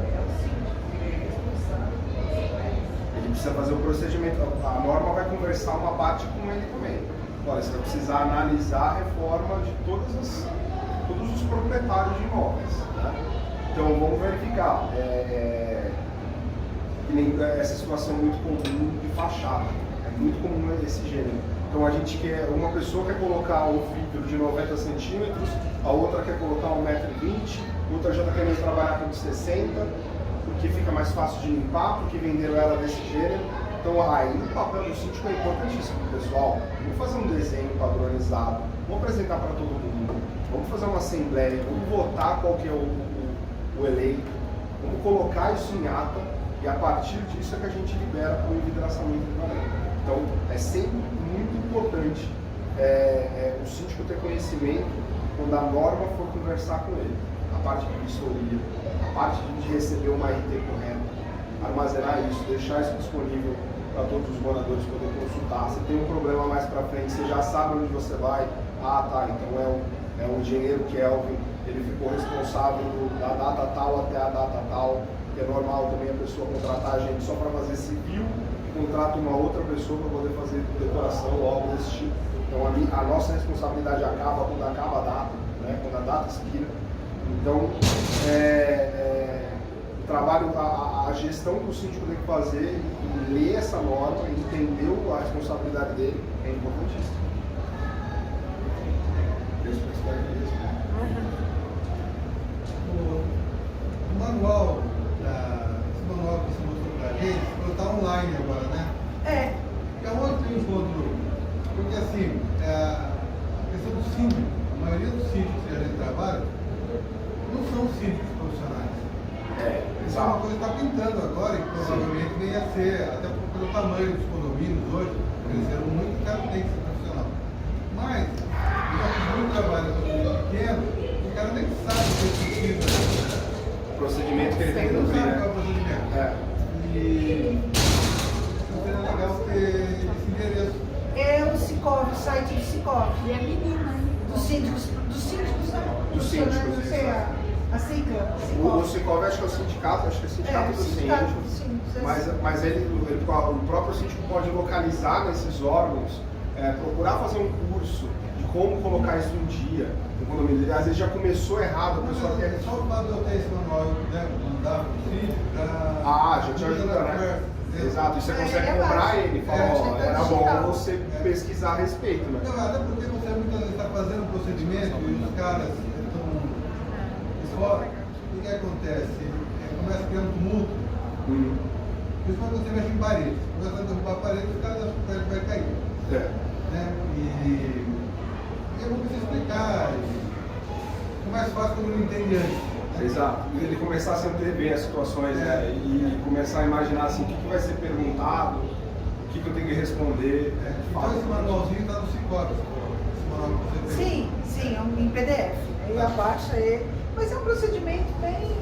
é o síndico, ele é responsável por isso. Ele precisa fazer o procedimento. A norma vai conversar uma parte com ele também. Olha, você vai precisar analisar a reforma de todos os proprietários de imóveis. Né? Então vamos verificar. Essa situação é muito comum de fachada. É muito comum esse gênero. Então a gente uma pessoa quer colocar o vidro de 90 centímetros, a outra quer colocar 1,20 m, outra já está querendo trabalhar com 60, porque fica mais fácil de limpar, porque venderam ela desse gênero. Então aí o papel do síndico é importantíssimo, pessoal. Vamos fazer um desenho padronizado, vamos apresentar para todo mundo, vamos fazer uma assembleia, vamos votar qual que é o eleito, vamos colocar isso em ata e a partir disso é que a gente libera para o envidraçamento de varanda. Então, é sempre muito importante o síndico ter conhecimento quando a norma for conversar com ele. A parte de vistoria, a parte de receber uma RT correta, armazenar isso, deixar isso disponível para todos os moradores poderem consultar. Se tem um problema mais para frente, você já sabe onde você vai. Ah, tá, então é o engenheiro Kelvin, ele ficou responsável da data tal até a data tal, que é normal também a pessoa contratar a gente só para fazer civil, contrata uma outra pessoa para poder fazer decoração ou algo desse tipo. Então a nossa responsabilidade acaba quando acaba a data, né, quando a data expira. Então, o trabalho, a gestão que o síndico tem que fazer, ler essa norma, entender a responsabilidade dele, é importantíssimo. O manual, esse manual que você mostrou pra gente, está online agora, né? É onde eu encontro, porque assim, a questão do síndico, a maioria dos síndicos que a gente trabalha, não são síndicos profissionais. Isso é uma coisa que está pintando agora e que provavelmente venha a ser, até pelo tamanho dos condomínios hoje, cresceram muito e cada tem que ser profissional. Mas, eu já fiz muito trabalho com pequeno, o cara nem sabe o que precisa. O procedimento que ele tem que cumprir. Não sabe qual é cumprir. o procedimento. E então seria legal ter esse endereço. É o Sicov, o site do Sicov. E a menina, hein? Dos síndicos não. Dos síndicos, Não sei, a sigla. O Sicov acho que é o sindicato, acho que é o sindicato dos síndicos. Mas o próprio síndico pode localizar nesses órgãos, procurar fazer um curso de como colocar isso em dia no condomínio. Às vezes já começou errado, a pessoa quer. Só o fato de eu ter esse manual, né, mandar para o síndico, já te ajuda, né? Exato, e você consegue comprar ele e falar, era bom você pesquisar a respeito, né? Não, até porque você muitas vezes está fazendo um procedimento e os caras estão fora. O que acontece? Começa a criar um tumulto. Principalmente quando você mexe em parede. Começa a derrubar a parede, os caras acham que o prédio vai cair. Né? E é bom você explicar. É mais fácil quando não entende antes. Exato. Ele começar a se antever as situações, né? E começar a imaginar assim, o que vai ser perguntado, o que eu tenho que responder. Então esse manualzinho está no Sicov, esse manual que você fez. Sim, em PDF. Aí abaixa ele. Mas é um procedimento bem.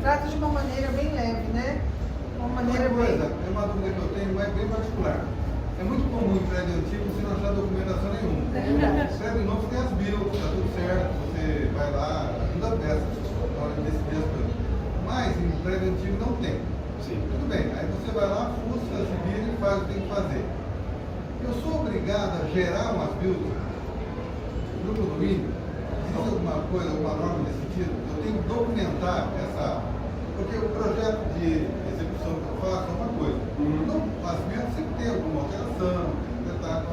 Trata de uma maneira bem leve, né? Uma maneira bem. É uma dúvida que eu tenho, mas bem particular. É muito comum em prédio antigo você não achar documentação nenhuma. No prédio novo tem as builds, está tudo certo, você vai lá, ajuda a peça. Mas em prédio antigo não tem. Tudo bem, aí você vai lá, fuça, se vira e faz o que tem que fazer. Eu sou obrigado a gerar umas builds no condomínio? Existe alguma coisa, alguma norma nesse sentido? Eu tenho que documentar essa. Porque o projeto de execução que eu faço é uma coisa. Então, as builds sempre tem alguma alteração, detalhe.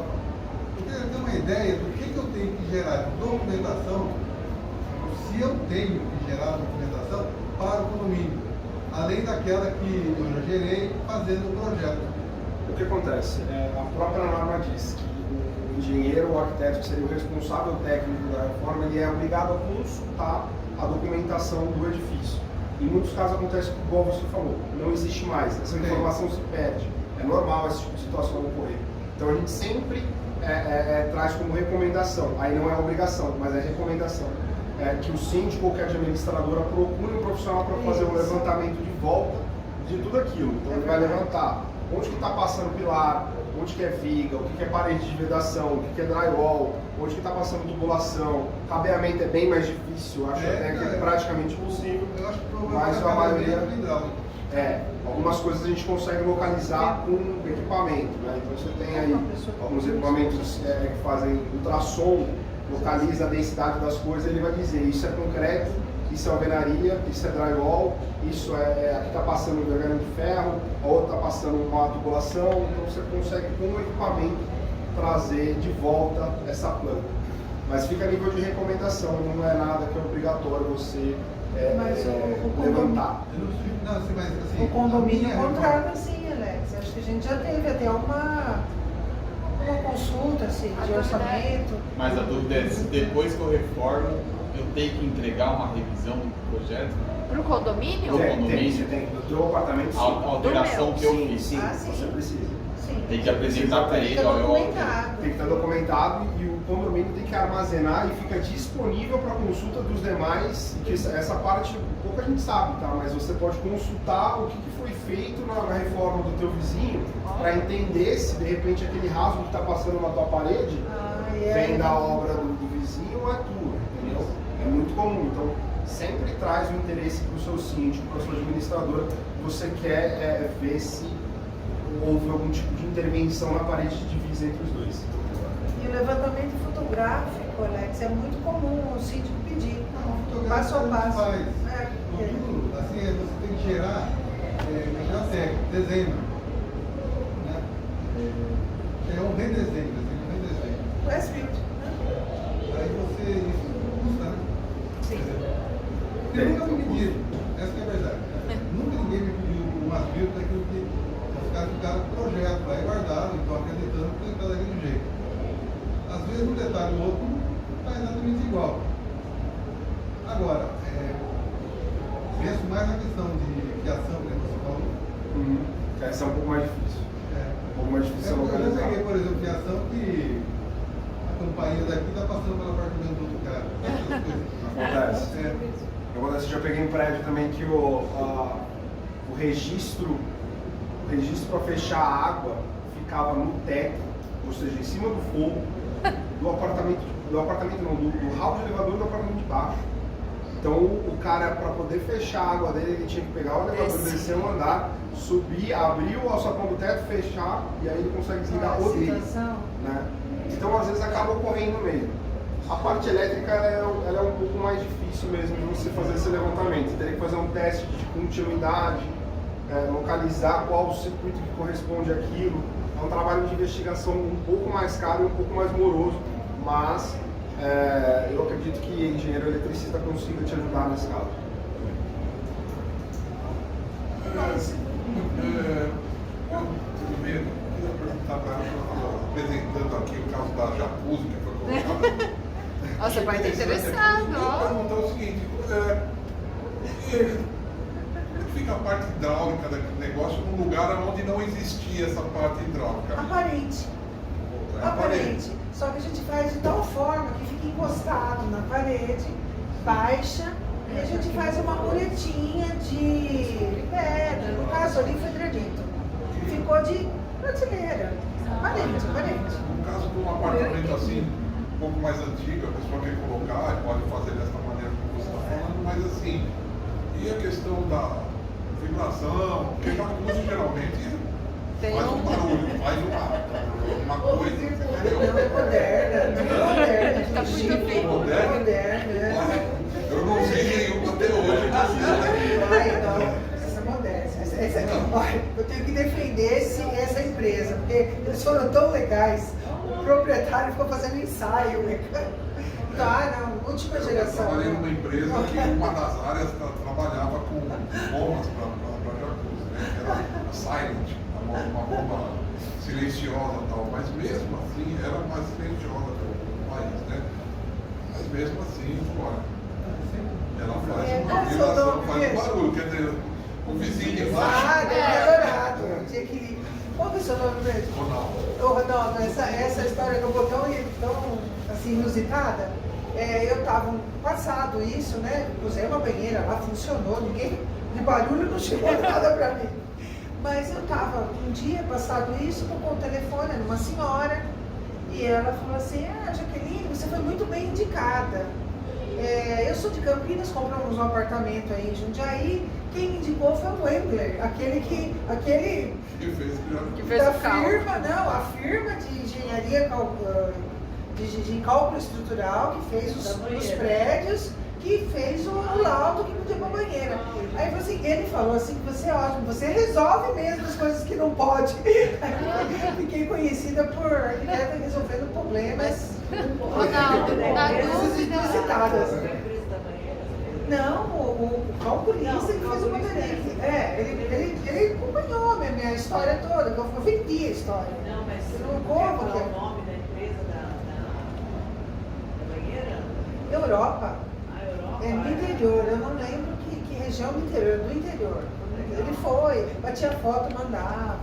Eu queria ter uma ideia do que eu tenho que gerar de documentação, se eu tenho que gerar documentação para o condomínio, além daquela que eu já gerei fazendo o projeto. O que acontece? A própria norma diz que o engenheiro ou arquiteto, que seria o responsável técnico da reforma, ele é obrigado a consultar a documentação do edifício. Em muitos casos acontece igual você falou, não existe mais, essa informação se perde. É normal esse tipo de situação ocorrer. Então a gente sempre traz como recomendação, aí não é obrigação, mas é recomendação. Que o síndico ou que a administradora procure um profissional para fazer um levantamento de volta de tudo aquilo. Então ele vai levantar onde que está passando pilar, onde que é viga, o que é parede de vedação, o que é drywall, onde que está passando tubulação. Cabeamento é bem mais difícil, acho até que é praticamente impossível, mas a maioria... algumas coisas a gente consegue localizar com equipamento, né? Então você tem aí alguns equipamentos que fazem ultrassom, localiza a densidade das coisas, ele vai dizer isso é concreto, isso é alvenaria, isso é drywall, isso aqui está passando um vergalho de ferro, a outra está passando uma tubulação, então você consegue com o equipamento trazer de volta essa planta. Mas fica a nível de recomendação, não é nada que é obrigatório você levantar. O condomínio contrata sim, Alex. Acho que a gente já teve até uma alguma consulta assim, A de dúvida orçamento. Mas a dúvida é se depois que eu reformo, eu tenho que entregar uma revisão do projeto? Pro condomínio? Pro Tem, condomínio? você tem. Do teu apartamento, sim. A alteração que eu Sim, fiz. sim, Ah, sim. você precisa. Sim. Tem que apresentar para ele, Fica ó, eu documentado. Tem que estar documentado e o condomínio tem que armazenar e fica disponível para consulta dos demais. Que essa parte pouca gente sabe, tá? Mas você pode consultar o que foi feito na reforma do teu vizinho para entender se de repente aquele rasgo que está passando na tua parede vem da obra do vizinho ou é tua, entendeu? É muito comum. Então, sempre traz o interesse para o seu síndico, para a sua administradora. Você quer ver se houve algum tipo de intervenção na parede de divisa entre os dois. E o levantamento fotográfico, Alex, é muito comum o síndico pedir. Passo a passo. Faz. É, Tudo, assim, você tem que gerar técnico, desenho. Né? É um redesenho, assim, um redesenho. o S-Build. Aí você, isso custa, né? Sim. Porque nunca me pediram, essa que é a verdade. Nunca ninguém me pediu umas builds daquilo que os caras ficaram com o projeto lá e guardaram, e estão acreditando que está daquele jeito. Às vezes um detalhe ou outro não está exatamente igual. Agora, penso mais na questão de fiação, que você falou. Essa é um pouco mais difícil. Um pouco mais difícil Eu localizar. peguei, por exemplo, fiação que a companhia daqui está passando pelo apartamento do outro cara. Acontece. É. Eu já peguei um prédio também que o registro para fechar a água ficava no teto, ou seja, em cima do fogo do apartamento não, do hall de elevador do apartamento de baixo. Então o cara, para poder fechar a água dele, ele tinha que pegar o elevador, descer um andar, subir, abrir o alçapão do teto, fechar, e aí ele consegue desligar o dele. Né? Então às vezes acaba ocorrendo mesmo. A parte elétrica ela é um pouco mais difícil mesmo de você fazer esse levantamento. Você teria que fazer um teste de continuidade, localizar qual o circuito que corresponde àquilo. É um trabalho de investigação um pouco mais caro e um pouco mais moroso, mas eu acredito que engenheiro eletricista consiga te ajudar nesse caso. Tudo bem, eu queria perguntar para ela, apresentando aqui o caso da Jacuzzi, que foi colocada. Nossa, vai estar interessado, Eu ó. perguntar o seguinte, como é que fica a parte hidráulica daquele negócio num lugar onde não existia essa parte hidráulica? Aparente. Aparente. Só que a gente faz de tal forma que fica encostado na parede, baixa, e a gente faz uma muretinha de pedra. No caso ali foi granito. Ficou de prateleira. Aparente. No caso de um apartamento assim, um pouco mais antigo, a pessoa quer colocar, pode fazer dessa maneira como você está falando, mas assim, e a questão da vibração, porque jacuzzi geralmente faz um barulho, faz uma coisa, entendeu? Não é moderna, não é moderna. Tá muito bem. É moderna. Olha, eu não vi nenhuma até hoje. Ai, não. Essa é moderna. Olha, eu tenho que defender essa empresa, porque eles foram tão legais. O proprietário ficou fazendo ensaio. Tá, não, última geração. Eu trabalhei numa empresa que uma das áreas trabalhava com bombas para jacuzzi, né? Que era a Silent, uma bomba silenciosa e tal, mas mesmo assim era a mais silenciosa do país, né? Mas mesmo assim, olha, ela faz uma vibração, faz um barulho, quer dizer, o vizinho de baixo. Ah, deve ter adorado. Tinha que. Qual que é o seu nome mesmo? Ronaldo. Ô, Ronaldo, essa história que eu vou tão assim, inusitada, eu tava passado isso, né? Usei uma banheira lá, funcionou, ninguém de barulho não chegou nada pra mim. Mas eu tava um dia passado isso, tocou o telefone, era uma senhora, e ela falou assim, Jaqueline, você foi muito bem indicada. Eu sou de Campinas, compramos um apartamento aí em Jundiaí, quem me indicou foi o Wengler, aquele Que fez Que fez da o cálculo. firma, não, a firma de engenharia de cálculo estrutural que fez os prédios, que fez o laudo que podia pra banheira. Aí ele falou assim, que você é ótimo, você resolve mesmo as coisas que não pode. Fiquei conhecida por resolvendo problemas. Ronaldo, na dúvida. Inusitadas. Não, o calculista que fez o modelista. Ele acompanhou a minha história toda, eu vendi a história. mas Você você não não como, quer falar que- o nome da empresa da banheira? Europa. A Europa? É no interior, eu não lembro que região do interior, do interior. Ele foi, batia foto, mandava.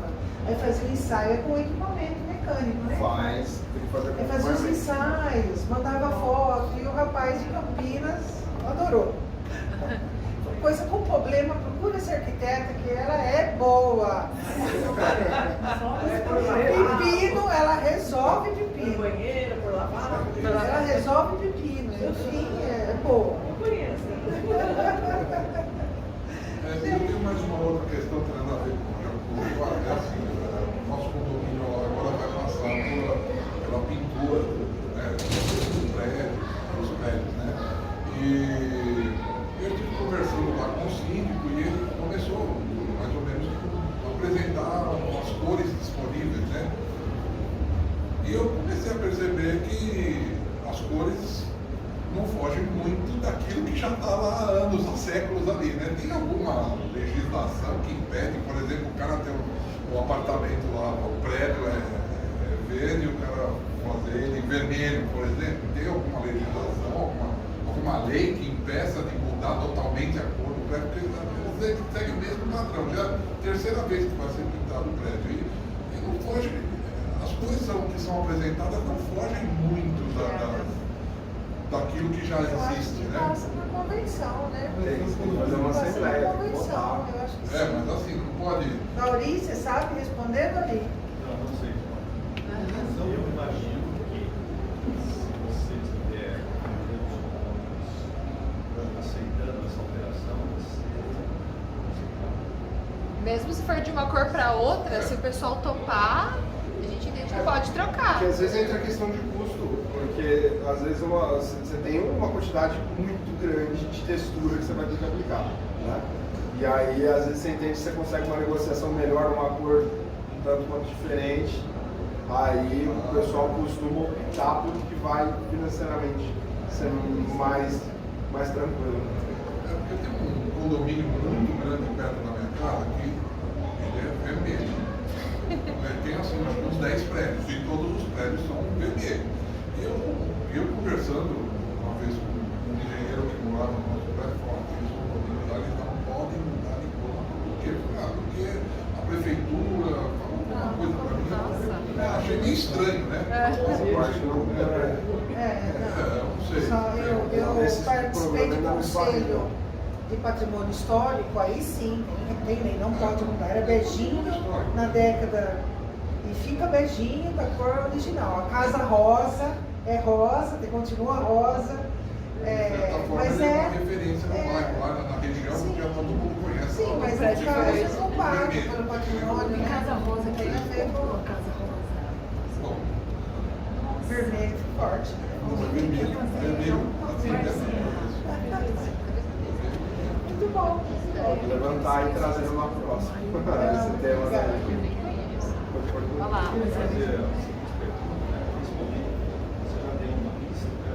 Aí fazia o ensaio com equipamento mecânico, né? Faz, tem que fazer Aí fazia os ensaios, mandava foto e o rapaz de Campinas adorou. Coisa com problema, procura essa arquiteta que ela é boa. Pepino, ela resolve Por pepino. banheiro, por lavar? Ela resolve pepino, enfim, é boa. Não conheço. Eu tenho mais uma outra questão que tem nada a ver com o jacuzzi. É assim, o nosso condomínio agora vai passar pela pintura, né, dos prédios, né? E eu estive conversando lá com o síndico e ele começou, mais ou menos, a apresentar as cores disponíveis, né? E eu comecei a perceber que as cores não fogem muito daquilo que já está lá há anos, há séculos ali, né? Tem alguma legislação que impede, por exemplo, o cara tem um apartamento lá, o prédio é verde, o cara fazer ele vermelho, por exemplo. Tem alguma legislação, alguma lei que impeça de mudar totalmente a cor do prédio? Porque você segue o mesmo padrão, já é a terceira vez que vai ser pintado o prédio. E não foge, as coisas que são apresentadas não fogem muito daquilo que já Eu acho existe, que né? passa na convenção, né? Tem que fazer uma Passa na assembleia, tem que convenção, votar. eu acho que É, sim. mas assim, não pode. Lauri, você sabe responder, Lauri? Não sei. Eu imagino que se você tiver aceitando essa alteração, Mesmo se for de uma cor para outra, se o pessoal topar, a gente entende que pode trocar. Porque às vezes entra a questão de custo, porque às vezes você tem uma quantidade muito grande de textura que você vai ter que aplicar, né? E aí às vezes você entende que você consegue uma negociação melhor, uma cor um tanto quanto diferente, aí o pessoal costuma optar por que vai financeiramente ser mais tranquilo. É porque eu tenho um condomínio muito grande perto da minha casa que ele é vermelho. Tem assim, acho que uns 10 prédios, e todos os prédios são vermelhos. Eu conversando uma vez com um engenheiro que morava no nosso prédio, falou que os condomínios lá eles não podem mudar de cor. Por quê? Porque a prefeitura falou alguma coisa para mim. Eu achei meio estranho, né? Eu acho que não Não sei. Eu Esse participei do problema não conselho de patrimônio histórico, aí sim, tem lei, não pode mudar. Era beijinho na década e fica beijinho da cor original. A casa rosa é rosa, continua rosa. De certa forma, Mas ele é uma é. referência no bairro, lá na região, Sim. porque todo mundo conhece. Sim, lá, mas lá, é lá, casas não pagam vermelho. pelo patrimônio. né? Casa rosa Tem a ver com Casa rosa. Bom, vermelho forte. vermelho, assim, Muito bom. Pode levantar e trazer numa próxima. Esse tema daí. Olha lá. fazer a seguinte pergunta, né? Nesse momento, você já tem uma lista, né?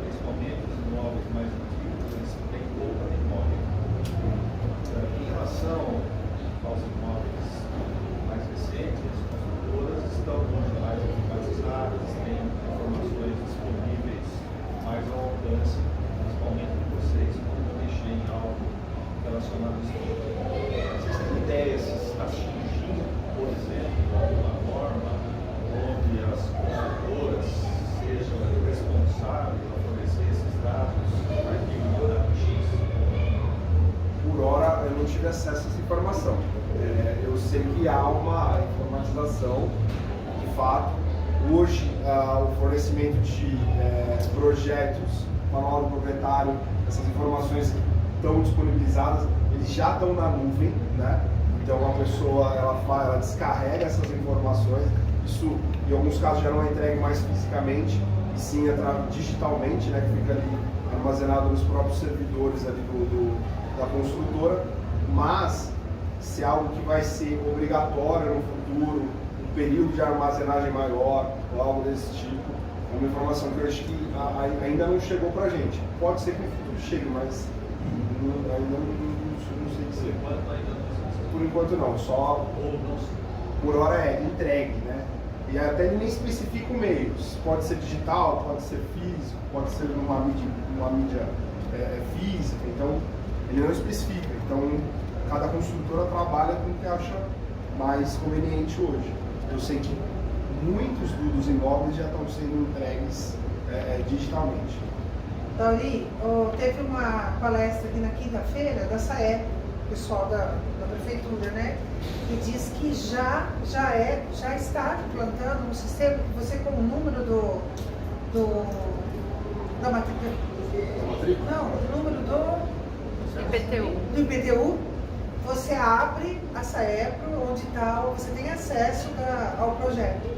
Principalmente os imóveis mais antigos, eles têm pouca memória. Em relação aos imóveis mais recentes, as construtoras estão hoje mais automatizadas, têm informações disponíveis mais ao alcance, principalmente de vocês, quando mexer em algo relacionado a isso. Vocês têm ideia se está atingindo, por exemplo, alguma norma onde as construtoras sejam responsáveis a fornecer esses dados para arquivo da X? Por hora eu não tive acesso a essa informação. Eu sei que há uma informatização, de fato. Hoje, o fornecimento de projetos, manual do proprietário, essas informações que estão disponibilizadas, eles já estão na nuvem, né? Então a pessoa ela descarrega essas informações. Isso, em alguns casos, já não é entregue mais fisicamente, e sim digitalmente, né? Que fica ali armazenado nos próprios servidores ali da construtora. Mas se é algo que vai ser obrigatório no futuro, um período de armazenagem maior ou algo desse tipo, é uma informação que eu acho que ainda não chegou para a gente. Pode ser que no futuro chegue, mas ainda não sei dizer. Por enquanto ainda não se Por enquanto não, só ou não se por hora é entregue, né? E até ele nem especifica o meio. Pode ser digital, pode ser físico, pode ser numa mídia física. Então, ele não especifica. Então, cada construtora trabalha com o que acha mais conveniente hoje. Eu sei que muitos dos imóveis já estão sendo entregues digitalmente. Dauri, teve uma palestra aqui na quinta-feira da SAEP, pessoal da prefeitura, né? Que diz que já está implantando um sistema que você, com o número da matrícula. Não, o número do IPTU, você abre a SAEPRO, onde você tem acesso ao projeto.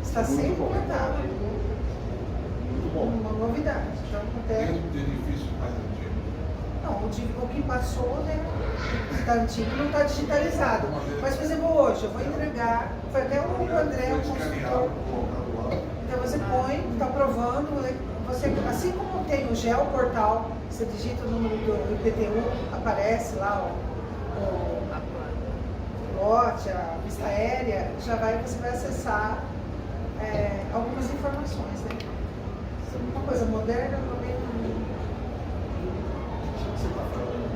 Está sendo implantado. Muito bom. Uma novidade. Já acontece. Mesmo de edifício mais antigo. Não, o que passou, né? Está antigo, não está digitalizado. Mas, por exemplo, hoje eu vou entregar, foi até o André, o consultor. Então você põe, está provando, você, assim como tem o geoportal, você digita o número do IPTU, aparece lá o lote, a vista aérea, você vai acessar algumas informações, né? Uma coisa moderna também. Você está falando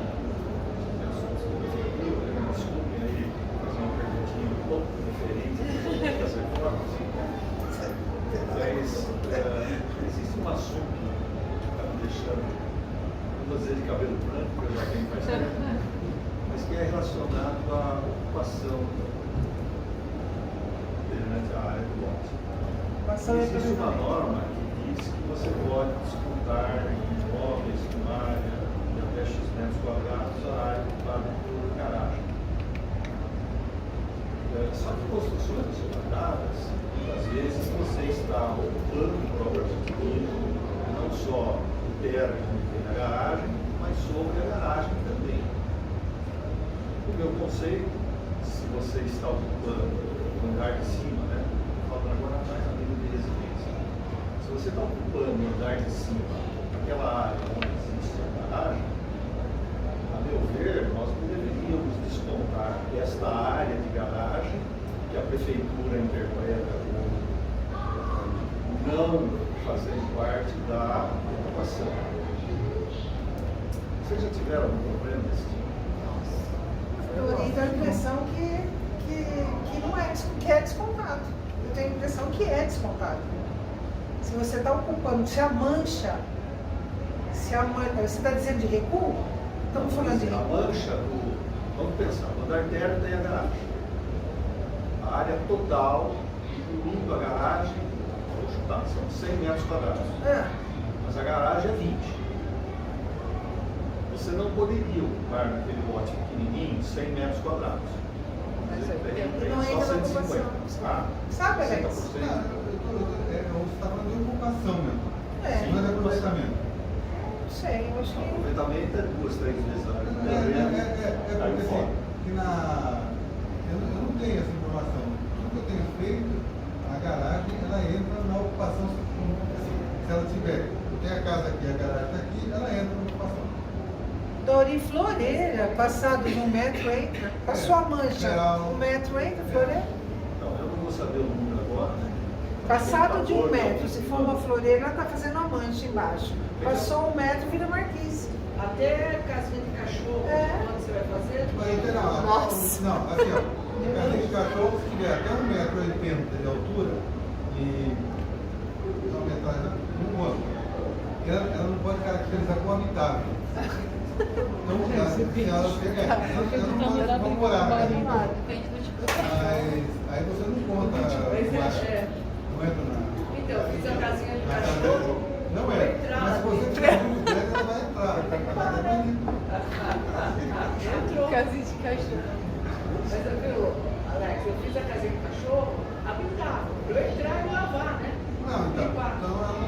desculpe aí, fazer uma perguntinha um pouco diferente das reformas. Mas existe um assunto que está me deixando, não vou dizer de cabelo branco, porque eu já tenho faz tempo, mas que é relacionado à ocupação perante a área do lote. Existe uma norma que diz que você pode descontar em imóveis com área de até X metros quadrados a área ocupada por garagem. Só que construções associadas, muitas vezes você está ocupando propriamente não só o térreo onde tem a garagem, mas sobre a garagem também. O meu conceito, se você está ocupando o andar de cima, né? Falando agora mais a nível de residência. Se você está ocupando o andar de cima, aquela área onde existe a garagem, a meu ver, nós não deveríamos descontar esta área de garagem que a prefeitura interpreta como não fazendo parte da ocupação. Vocês já tiveram algum problema desse tipo? Eu tenho a impressão que não é, que é descontado. Eu tenho a impressão que é descontado. Se você está ocupando, se a mancha, você está dizendo de recuo? Estamos falando de A recuo. mancha vamos pensar, o andar térreo tem a garagem. A área total, incluindo a garagem, vou chutar, são 100 metros quadrados. Mas a garagem é 20. Você não poderia ocupar naquele lote pequenininho 100 metros quadrados. Tem Não só entra na 150. ocupação. Ah, Sabe, Alex? 60%. Você está falando de ocupação mesmo. Não é de aproveitamento. Não sei, eu acho O que. aproveitamento é 2, 3 vezes a área. É porque assim, eu não tenho essa informação. Tudo que eu tenho feito, a garagem, ela entra na ocupação. Assim, se ela tiver, eu tenho a casa aqui, a garagem está aqui, ela entra na ocupação. Dori Floreira, passado de 1 metro entra. Passou a mancha, 1 metro entra, Floreira. Então, eu não vou saber o número agora, né? Passado de 1 metro, se for uma floreira, ela está fazendo a mancha embaixo. Passou 1 metro, vira marquise. Até casinha de cachorro, quando você vai fazer? Nossa. Não, assim, ó, casinha de cachorro, se tiver até 1,80 m de altura e uma metragem no outro, ela não pode caracterizar como habitável. Então, ela não pode morar. Depende do tipo. Mas aí você não conta. Não entra na. Então, eu fiz a casinha de cachorro. Não é. Mas se você tiver um dela, ela vai entrar. Entrou. Casinha de cachorro. Mas eu viu, Alex, eu fiz a casinha de cachorro habitável. Eu entrar e lavar, né? Não, então Limpar. ela